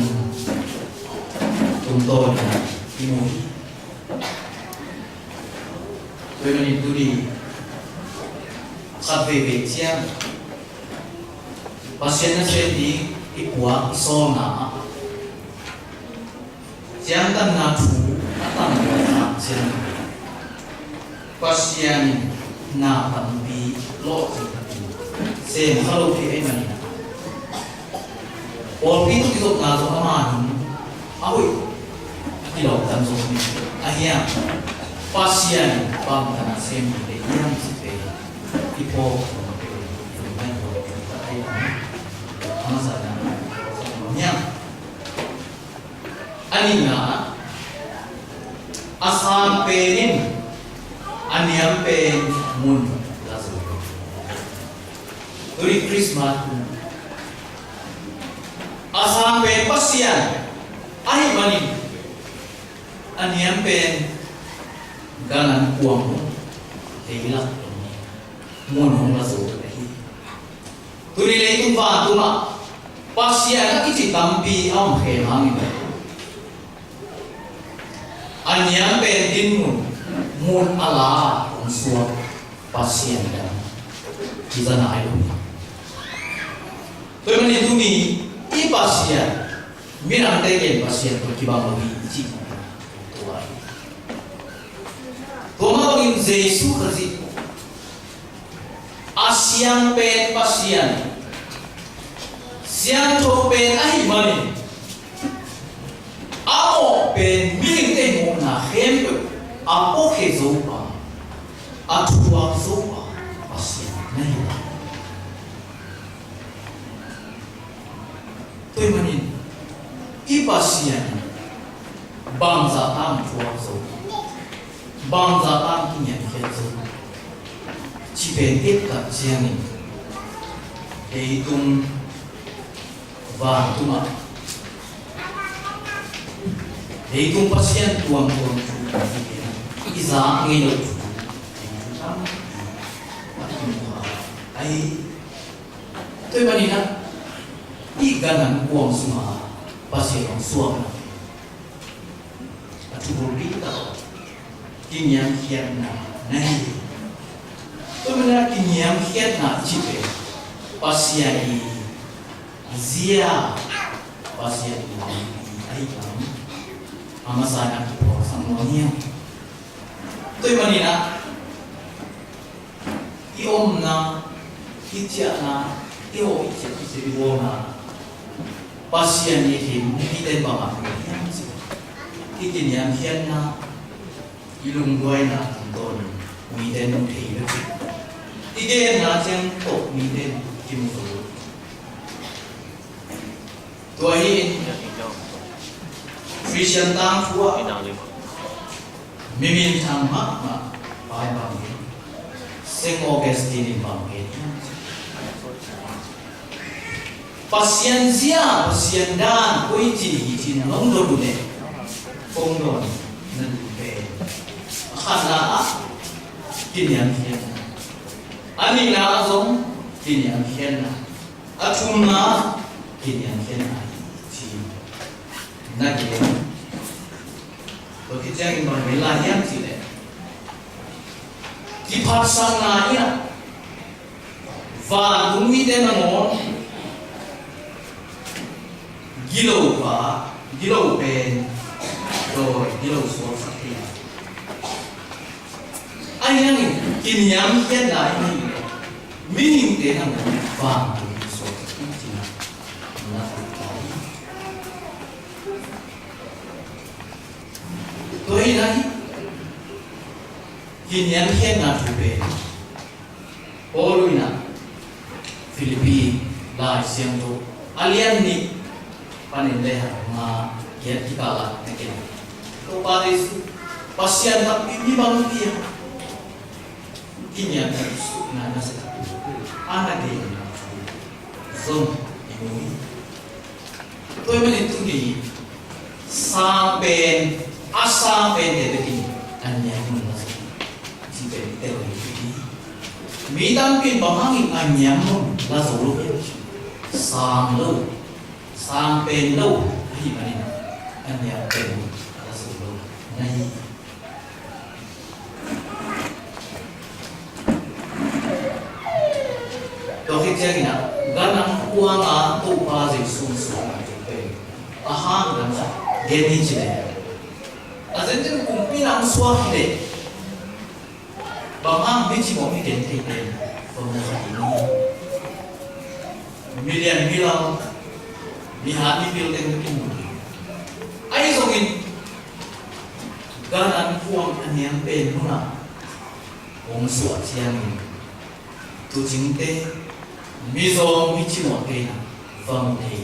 tuntonya imui. Tuhan itu di kafe becia, pasiennya sedih, ikuah sona, jangan nafsu. Atang na sen pasien na tampi lo sen halo ki ai mani or pi tu na so aman awi ki lo tan so ni ahia pasien pam kana sen de yang si pe ipo masa na nya ani na asam penin aniam pen mun lasu Hari Christmas asam pen pasian ahi mani aniam pen ganan kuang teilak mun hong lasu ahi turi le tu va tu ma pasian ki tampi am khe hangin Anyam pendin mun ala suap pasien dan kita naik. Teman itu ni i pasien, minang teken pasien berkibang lagi iji. Toma bagi Yesus Kristus. Asyang pen pasien, siang copen ahi mani. Amo pen miling te mo na hempe apo ke zopa atua zopa pasien nahi toi manin i pasien bang za tam chuak zo bang za tam ki nyan khet zo chi ben tet ka chiang ni ei tum và tuma ei tum pasien tuam tuam ki za nge no ai tôi bani na i ganan kuang suma pasien ong suam Chuburi tau kinyam khian na nahi to mena kinyam khian na chipe pasiai zia pasiai ai kam amasana ko samonia to manina i om na i chia na i ho i chia se bi wo na pasian ni him ni den ba maที่กินยามเทียนนะยี่ลุงด้วยนะต้นมีเด่นถี่ด้วยที่เด่นนะจังตกมีเด่นกินสูตัวนี้ฟริชันตังฟัวมีมินทางมากมาไปบางทีเซงออเกสตินิบางทีpasien dan koi ji long do ne phong don nan be khana kinyan khian ani na azom kinyan khian na athum na kinyan khian na chi na ge to ki jang ma me la yang chi le ki phat sang na ya va dung mi de na ngon gilo pen rồi gilo số sắc thì anh em kinh nghiệm hiện đại này mình để làm vàng số sắc là tôi nói kinh nghiệm hiện đại chủ đề Oluina Philippines lại xem đồ alien ni panin leha ma kian kikala nakin ko paris pasien tak ini bang dia kinya na nasa anak dia zon ini tôi mới itu di sampai asampai dia begini hanya menasa sampai dia begini midang pin bangangin hanya mun la zolo sang lo sang pen lâu gì mà đi anh nhà pen là sự lâu này đó khi chơi gì nào gan ăn uang à tu ba gì sung sung là chụp pen à ha làm sao game đi chơi à dân dân cùng pi làm xóa hết bằng hàng bên chỉ một cái tiền thì tiền không là gì million lihat di building itu. Ayo songin, ganan kuang anyam pen mana, ong suat siang, tu cinte, mizo mici wakena, fam tei.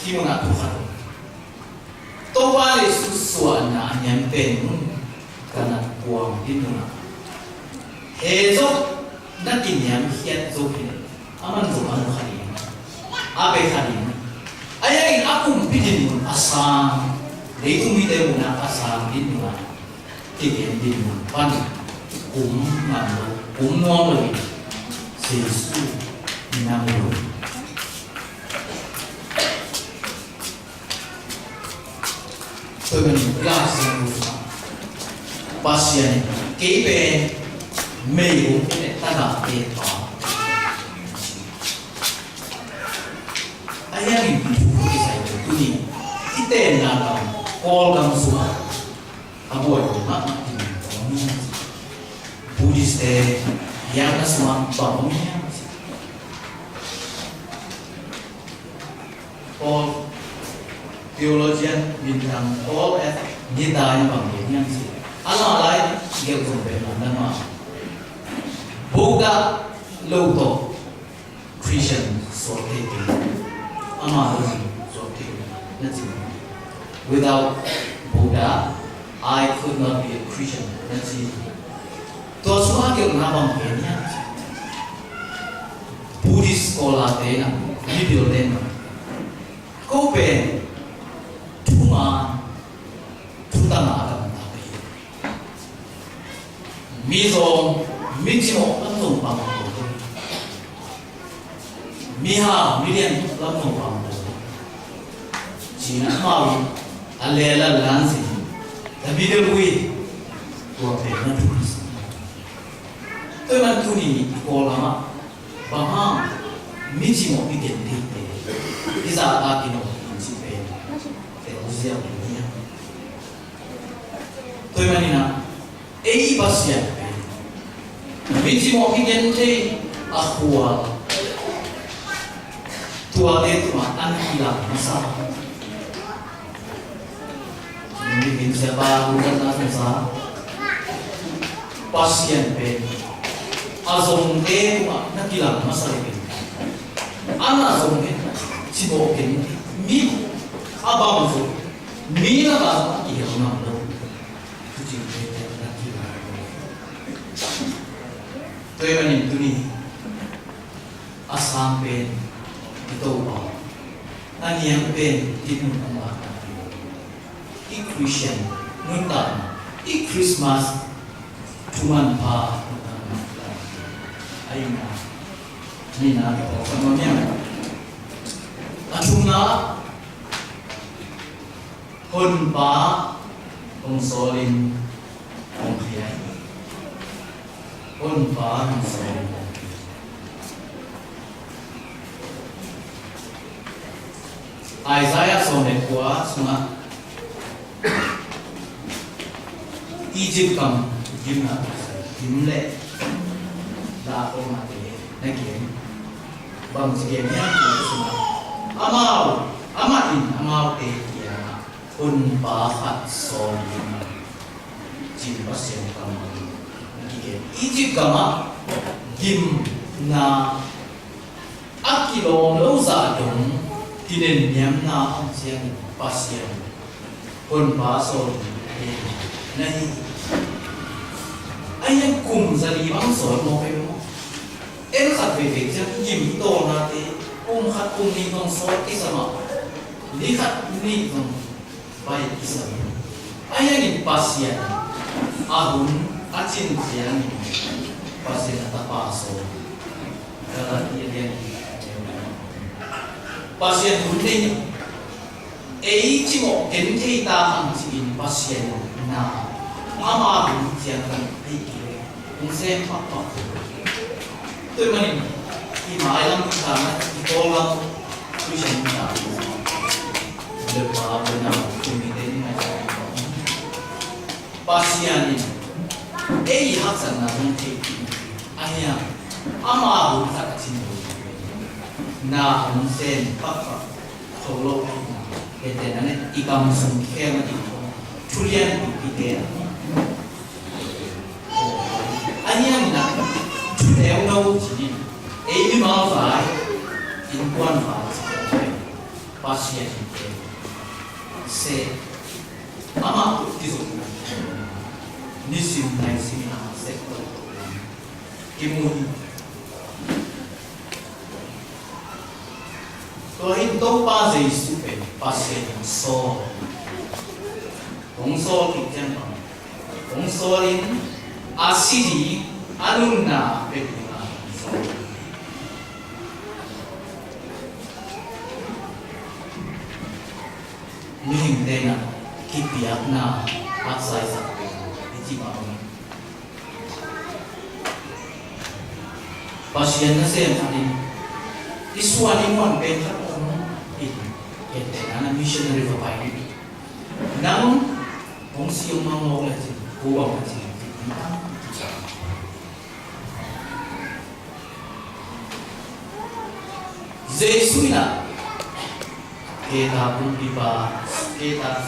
Kimana Tuhan? Topale susuan na anyam pen ganan kuang itu mana. Hezok nak kinyam hiat zokin. Aman tu anu hari ini, apa hari ini? Ayah ini aku pidin asam, dari itu mide muna asam di mana, tiga di mana, pan, nol lagi, sesu, namu. Tuhan kelas yang berusaha, pasien, kebe, meyu, tanah eta. Ayah ini buku saya itu kita nak call kamu semua, kamu itu nak Buddhis yang semua bangunnya, call theologian bintang call kita yang bangunnya sih, alam lain dia sampai mana buka lauto Christian sorti ama lagi sorti nothing. Without Buddha, I could not be a Christian. Nothing. Tua suha kêu na bang kenya. Buddhist scholar te na video te na. Ko pe tuma tutama ka ta pe. Mizo michimo anong pang ko. Miha million lamong pang ko. China mau alela lansi. Tapi dia bui tua pe na tulis. Tôi mang tu ni ko lama bahang miji mo identite isa akino si pe te uzia dunia tôi manina ei pasya pe miji mo identite akua tua de tua anila masa ni bin siapa bukan nasa pasien pe azong te ma nakilang masalikin ana azong te sibokin mi abang zo mi na ba ihang na do tuji te nakilang toy manin tuni asam pen ito ba aniyang pen tinun ang i Christian nguntan i Christmas tuman pa ayun na ni na ano niya atuna hon pa kung solin kung kaya hon pa kung solin Isaiah sonet kuwa sunga Egypt kam gimna gimle da ko mate naging bang sige niya suma amau te ya un pa khat so jin pasien kam naging Egypt kama gim na akilo lo za dong tinen nyam na ang siang pasien un pa so nahi ayang kum zali bang so mo pe mo em khát về việc cho dìm tổ na thì khát ni nong so cái sama ni khát ni nong bay cái sama ayang in pasien ahun achin siang pasien ata paso kalau dia pasien hunting ei chimo ken thei ta hang chin pasien na ama hun siang kan ai ki ung se pa pa tôi mình khi mãi lắm cái thằng ấy thì cô lắm tôi chẳng nào được mà bên nào chúng mình đến ngày pasian ini ei hak sana không thể anya ama hùng tak cinta na hùng sen pak solo kete nane ikam sum kema di tulian ide anya na theo đâu chỉ ấy mà phải in quan phải pasien se ama tisu nisim nai simina sektor kimuni to in to pa zai su pe pasien so ong so ki jan ong so in asidi alumna pekuna mihing dena kipiak na aksai sakpe ijimang pasien na sem adin iswani mon pentra in kete na missionary papai nang ong siung mang la ji buang ji Jesus na kita pun diba kita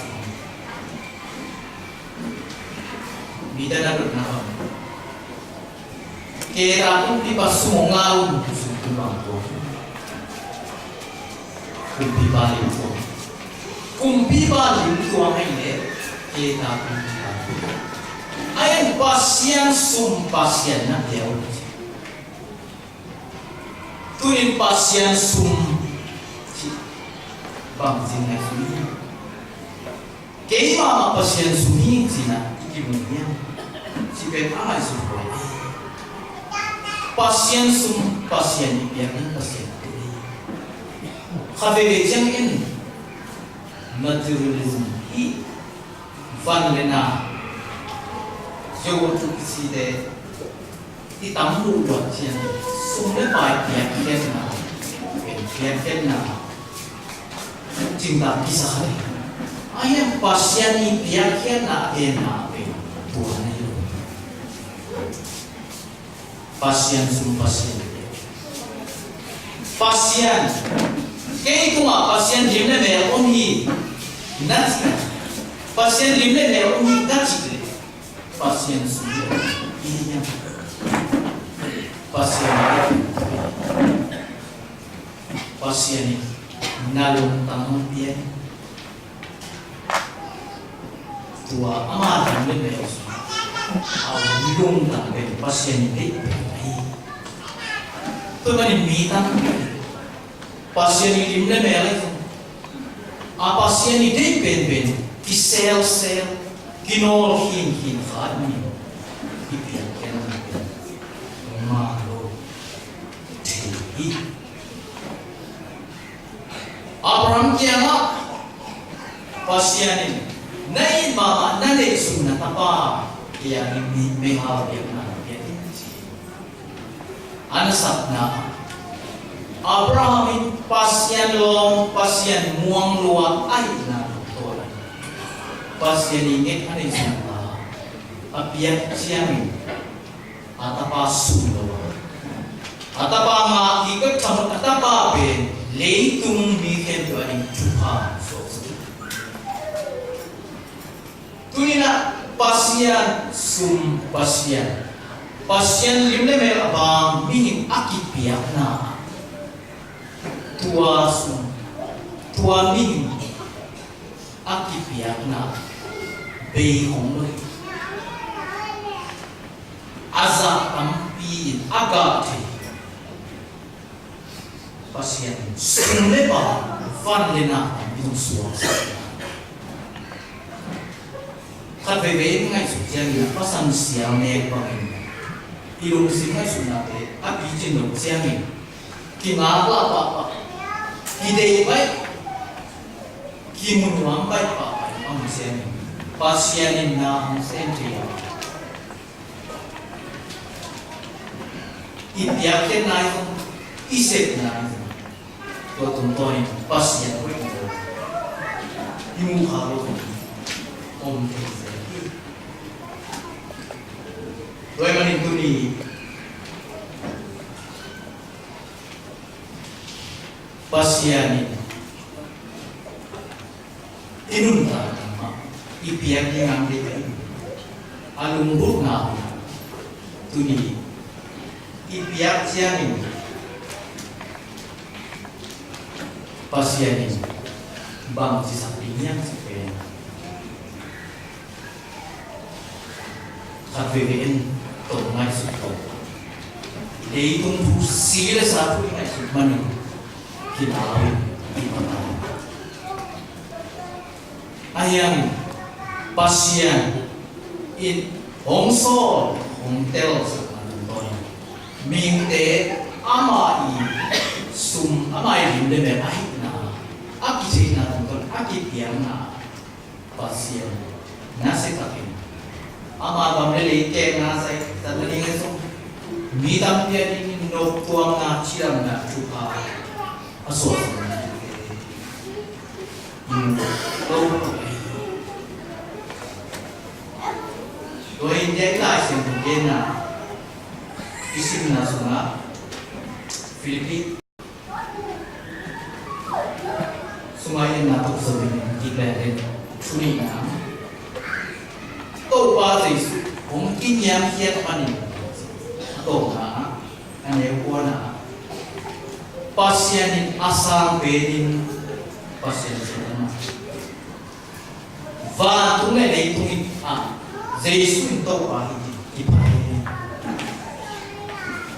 bida na bernaam kita pun diba sumongaw sumang ko pun diba ito kumpiba lim tuang ai le kita kumpiba ayan pasien sum pasien na deu tuin pasien sum bang jin na sumi kei ma pasien sumi jina ikimunya si pen ai su pasien sum pasien ipian pasien khabege jang in materialism i van lena jo tu kisi de ti tam lu lo chen sum le pai ken na cinta kisah ni ayam pasien ni ken na Tuhan itu pasien sum pasien kei kuma pasien limne me ongi nasi pasien limne me ongi nasi pasien sudah ini yang pasien ini nalung tangan dia tua amat limne me awalung tangan pasien ini tu kan mitang pasien ini limne me lagi pasien ini ben ki sel kinol hin khadni ipian kenan malo thi Abraham kiama pasien ini nai mama nale sunna tapa ya ni mehal ya na ya anasapna Abraham ini pasien long pasien muang luang ai na pasien ini ada di sana, apiak siang, atapa sundo, atapa ngakik kamu atapa be, leitung bikin tuan Tuhan. Tuina pasien sum pasien limle merabang minim akipiak na, tua minim akipiak na. Bei hong loi azab tampi agak pasien sunle ba fan lena bidung suang kadebe ngai su jiang pasan siang ne ba ilung si ngai su na te api jin no jiang ni kinga la ba ide bai kimun wang bai ba am siang pasien ini na sentri ipiaken na itu isep na itu tonton pasien itu imu haro om tese doi mani tuni pasien ini inunta ipiak yang ambil alumbur na tuni ipiak siang ini pasien ini bang si sapinya sepen KPBN tongai suto dei tunggu sile satu ini mani kita awin ayam pasien in hongso hongtel sepanjang mingte amai sum amai limde me na aki cina tonton aki piana pasien nase kakin ama bamle ke nase tadani ngeso midam dia ni nok tuang na ciram na cuka aso Doi dia lah yang na isim na sunga Filipin sungai yang natuk sebelum kita suni na to ba sih mungkin yang kiat pani to na ane kuana pasien asal bedin pasien sedang và tung này lấy tung Giêsu tàu qua đi phải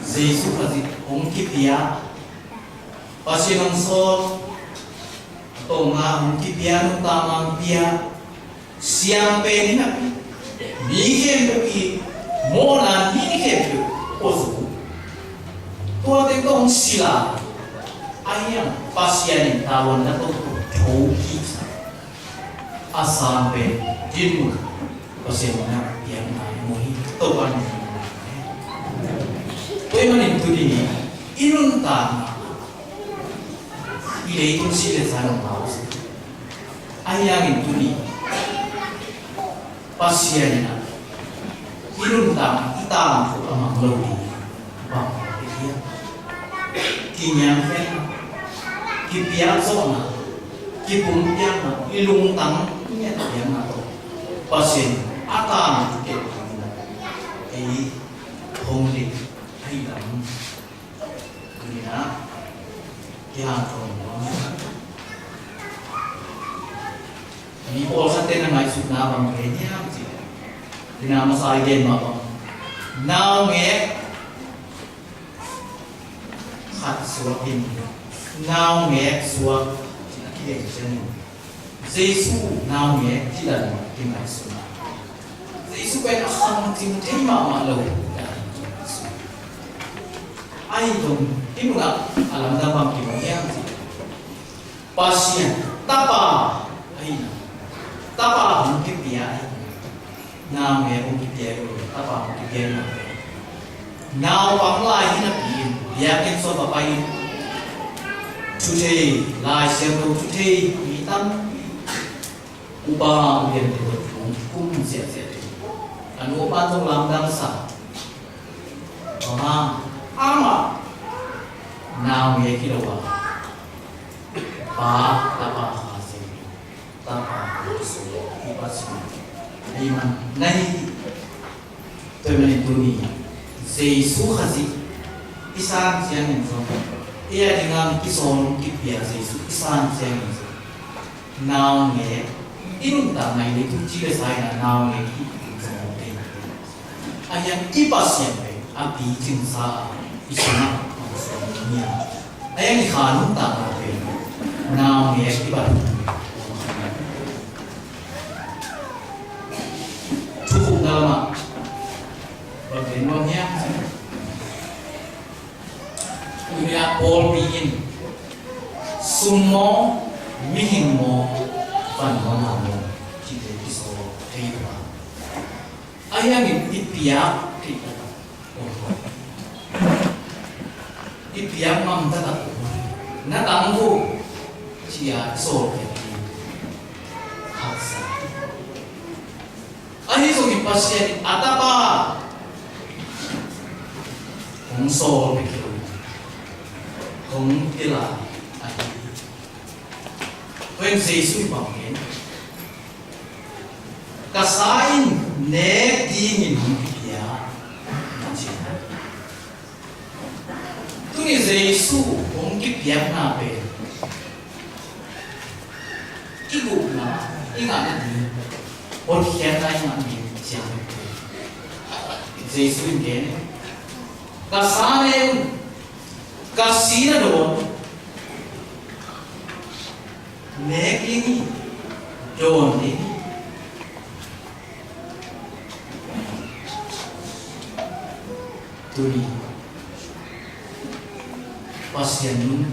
Giêsu là gì ông kipia và xin ông so tổ nga ông kipia nung tamang pia siang pe ni na mi kem pe mo na ni kem pe ozu tua tem tong sila ayam pasianin tawon na to thau ki asan pe din pasien na yang na mo hi to pan tôi mà niệm tu đi irun ta ilei tu si le sana mau ayang niệm tu đi pasien na irun ta ita ko amang lo di ba dia kinyang fen ki pia zo na ki pum pia na ilung tang nya ta yang na to pasien ata ke ei hong li hay lắm vì đó cái hàng thùng nó vì bộ sát tên là ngày sụt nào bằng cái nhá chị thì nào mà sai đèn mà bằng nào nghe khát xuống hình nào nghe xuống chỉ là cái đèn chân Giêsu nào nghe chỉ là cái ngày sụt Giêsu quen không tìm thấy mà lâu ai dong ibu nak alam dalam kimia pasien tapa aina tapa mungkin dia nam ya mungkin dia tapa mungkin dia now pang lai ni nak dia ken so papai today lai xem đâu today mi tam uba ubian tu kum sia anu uba tu lam dam sa ama nào nghe khi đâu ba tapa hasi tapa số đi bác sĩ đi mà nay tôi mình tu ni Giêsu hasi isan siang ini so ia dengan kison kipia Giêsu isan siang ini nào nghe in ta này đi tu chỉ để sai là nào nghe khi so đây ayam ipasian api cinta isana maksudnya ayam dihanun tak apa now ni akibat cukup dalam bagian bawahnya dunia Paul bikin semua mihimo pandangan kita disoro tiba ayam ini piak kita ipiang mam tata na tanggo siya so haksa ani so ki pasien atapa kung so pikir kung tila ai when Giêsu bangin kasain ne dingin pia ni Giêsu ông kipia na pe ibu na ingat ni on kian na ingat ni siang Giêsu ini kasane kasih don nek ini don ini tuli pasien nun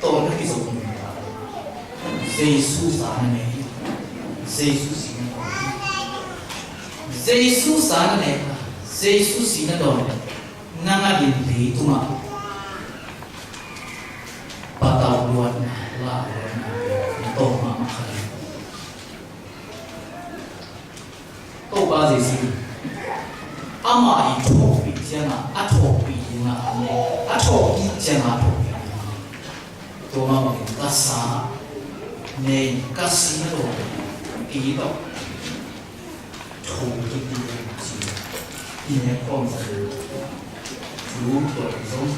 to na kiso ko Giêsu sana ne Giêsu sina Giêsu sana ne Giêsu sina don nanga din di tuma patau luan la to ma makali to ba Giêsu ama itu bicara atau bicara atau bicara to ma kasa ne kasih lo itu thùng cái gì thì nhà con phải chú tuổi giống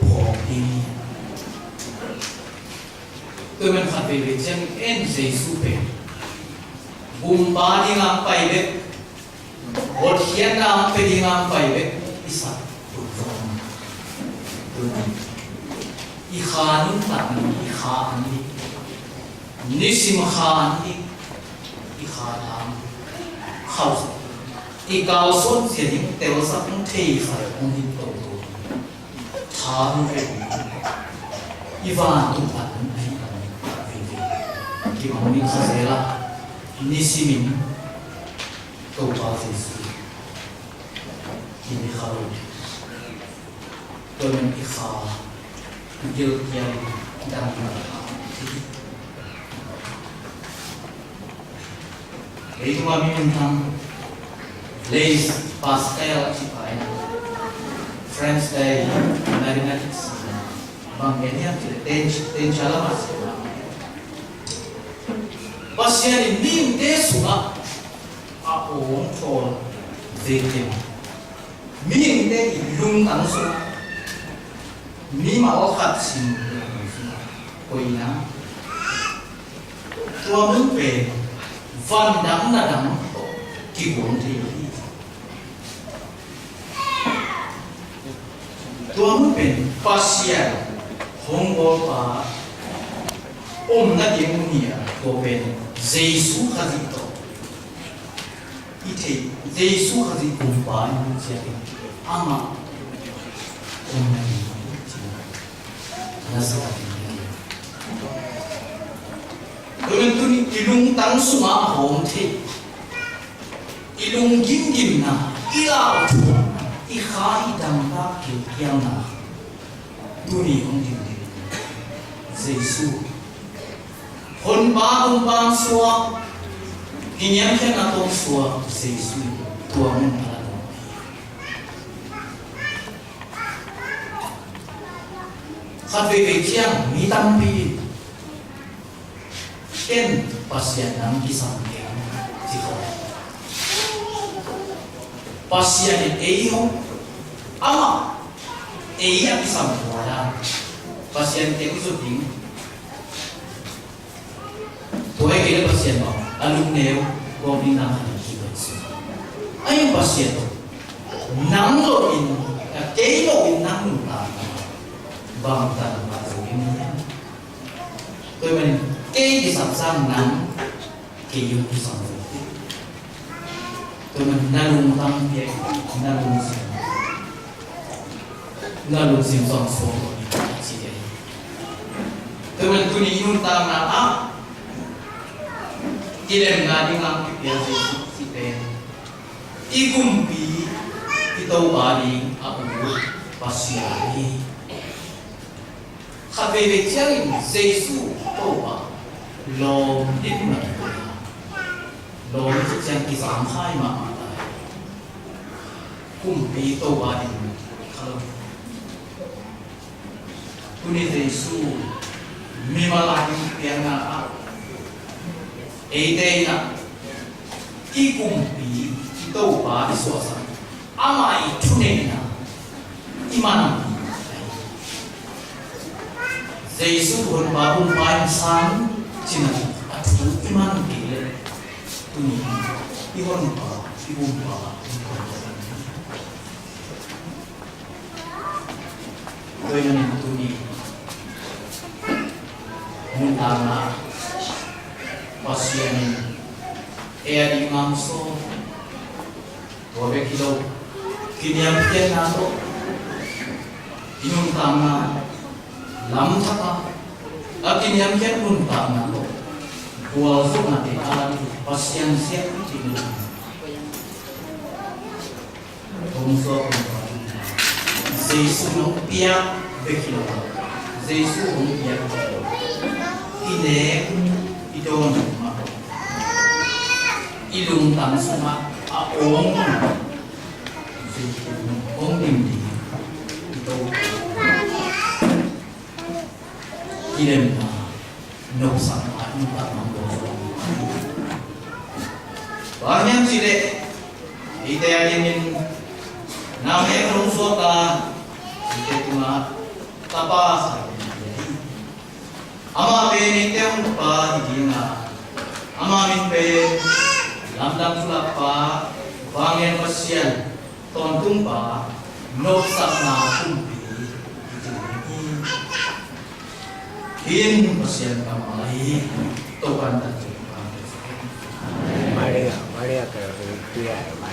bỏ đi tôi mình phải về chân en Giêsu về gumba di ngam pai be bot hian ngam pe di ngam pai be isa i khanun tan i khan ni sim khan i khan khau i cao son sia ding teo sa cũng thei phải ông đi tổ tổ thà về i van tung tan ai vì ki ma mi sa se la ni si min to pa se su ki ni khau to men i kha gil yang dan itu kami tentang Lays pastel cipai Friends Day Mathematics bang ini yang ten chala mas pasien ini de suka aong chol zekim min de lung ang su mi ma khat sim koina tua mun pe van dam na dam ki bon thi tua mun pen pasien hongol pa na ding nia to pen jesu khazito ite jesu khazi kumpa ni sia ama na ni nasa Tulen tuni ilung tang suma hong the ilung gim gim na ila ikhai dam ta ki yang na tuni hong dim dim Jesu hon ba suwa kinyam khen na tong suwa Jesu tua mun ala do khat ve kiang mi tam pi ken pasien nam kisam kiang sikho pasien ei ho ama ei ya kisam wala pasien te usu ding to ai ke pasien ba alum neo ko ni na ki ba su ai pasien nang lo in ke lo in nang nu ta bang ta ma su ni tôi mình cái gì sẵn sàng nắng kỳ dụng cái sẵn sàng tụi mình na lùng tâm cái na lùng sim song số chỉ vậy tụi mình tụi mình用tâm là á cái đêm là đi ngang cái bia gì chỉ vậy ý cùng bị cái tàu bà đi áp dụng pasti lagi khabe be chiang Jesu to ba lo dit ma lo ni chiang ki sam khai ma kum pi to ba di khalo tuni Jesu mi ma la ni pian na a e de na i kum pi to ba di so sa ama i tune na i ma Jesu hon babung pain san cina atu iman kile tuni ihon pa ibum pa doyan tuni muntana pasien di mamso 2 kilo kiniam kian nato inung tama lam thaka akin yang kian pun tak nak bual su nanti alam pasien siap ini tungso Jesu nong pia bekilo Jesu nong pia ine idon ma ilung tang suma aong ong dim di itu kirim nấu sản phẩm và mong đồ banyak sih deh itu yang ingin namanya rusota itu cuma apa ama pe ni te un pa di na ama min pe mandang sulapa bangen pasian ton tumpa nok sapna kumpi in pasian kamai tokan tak Maria que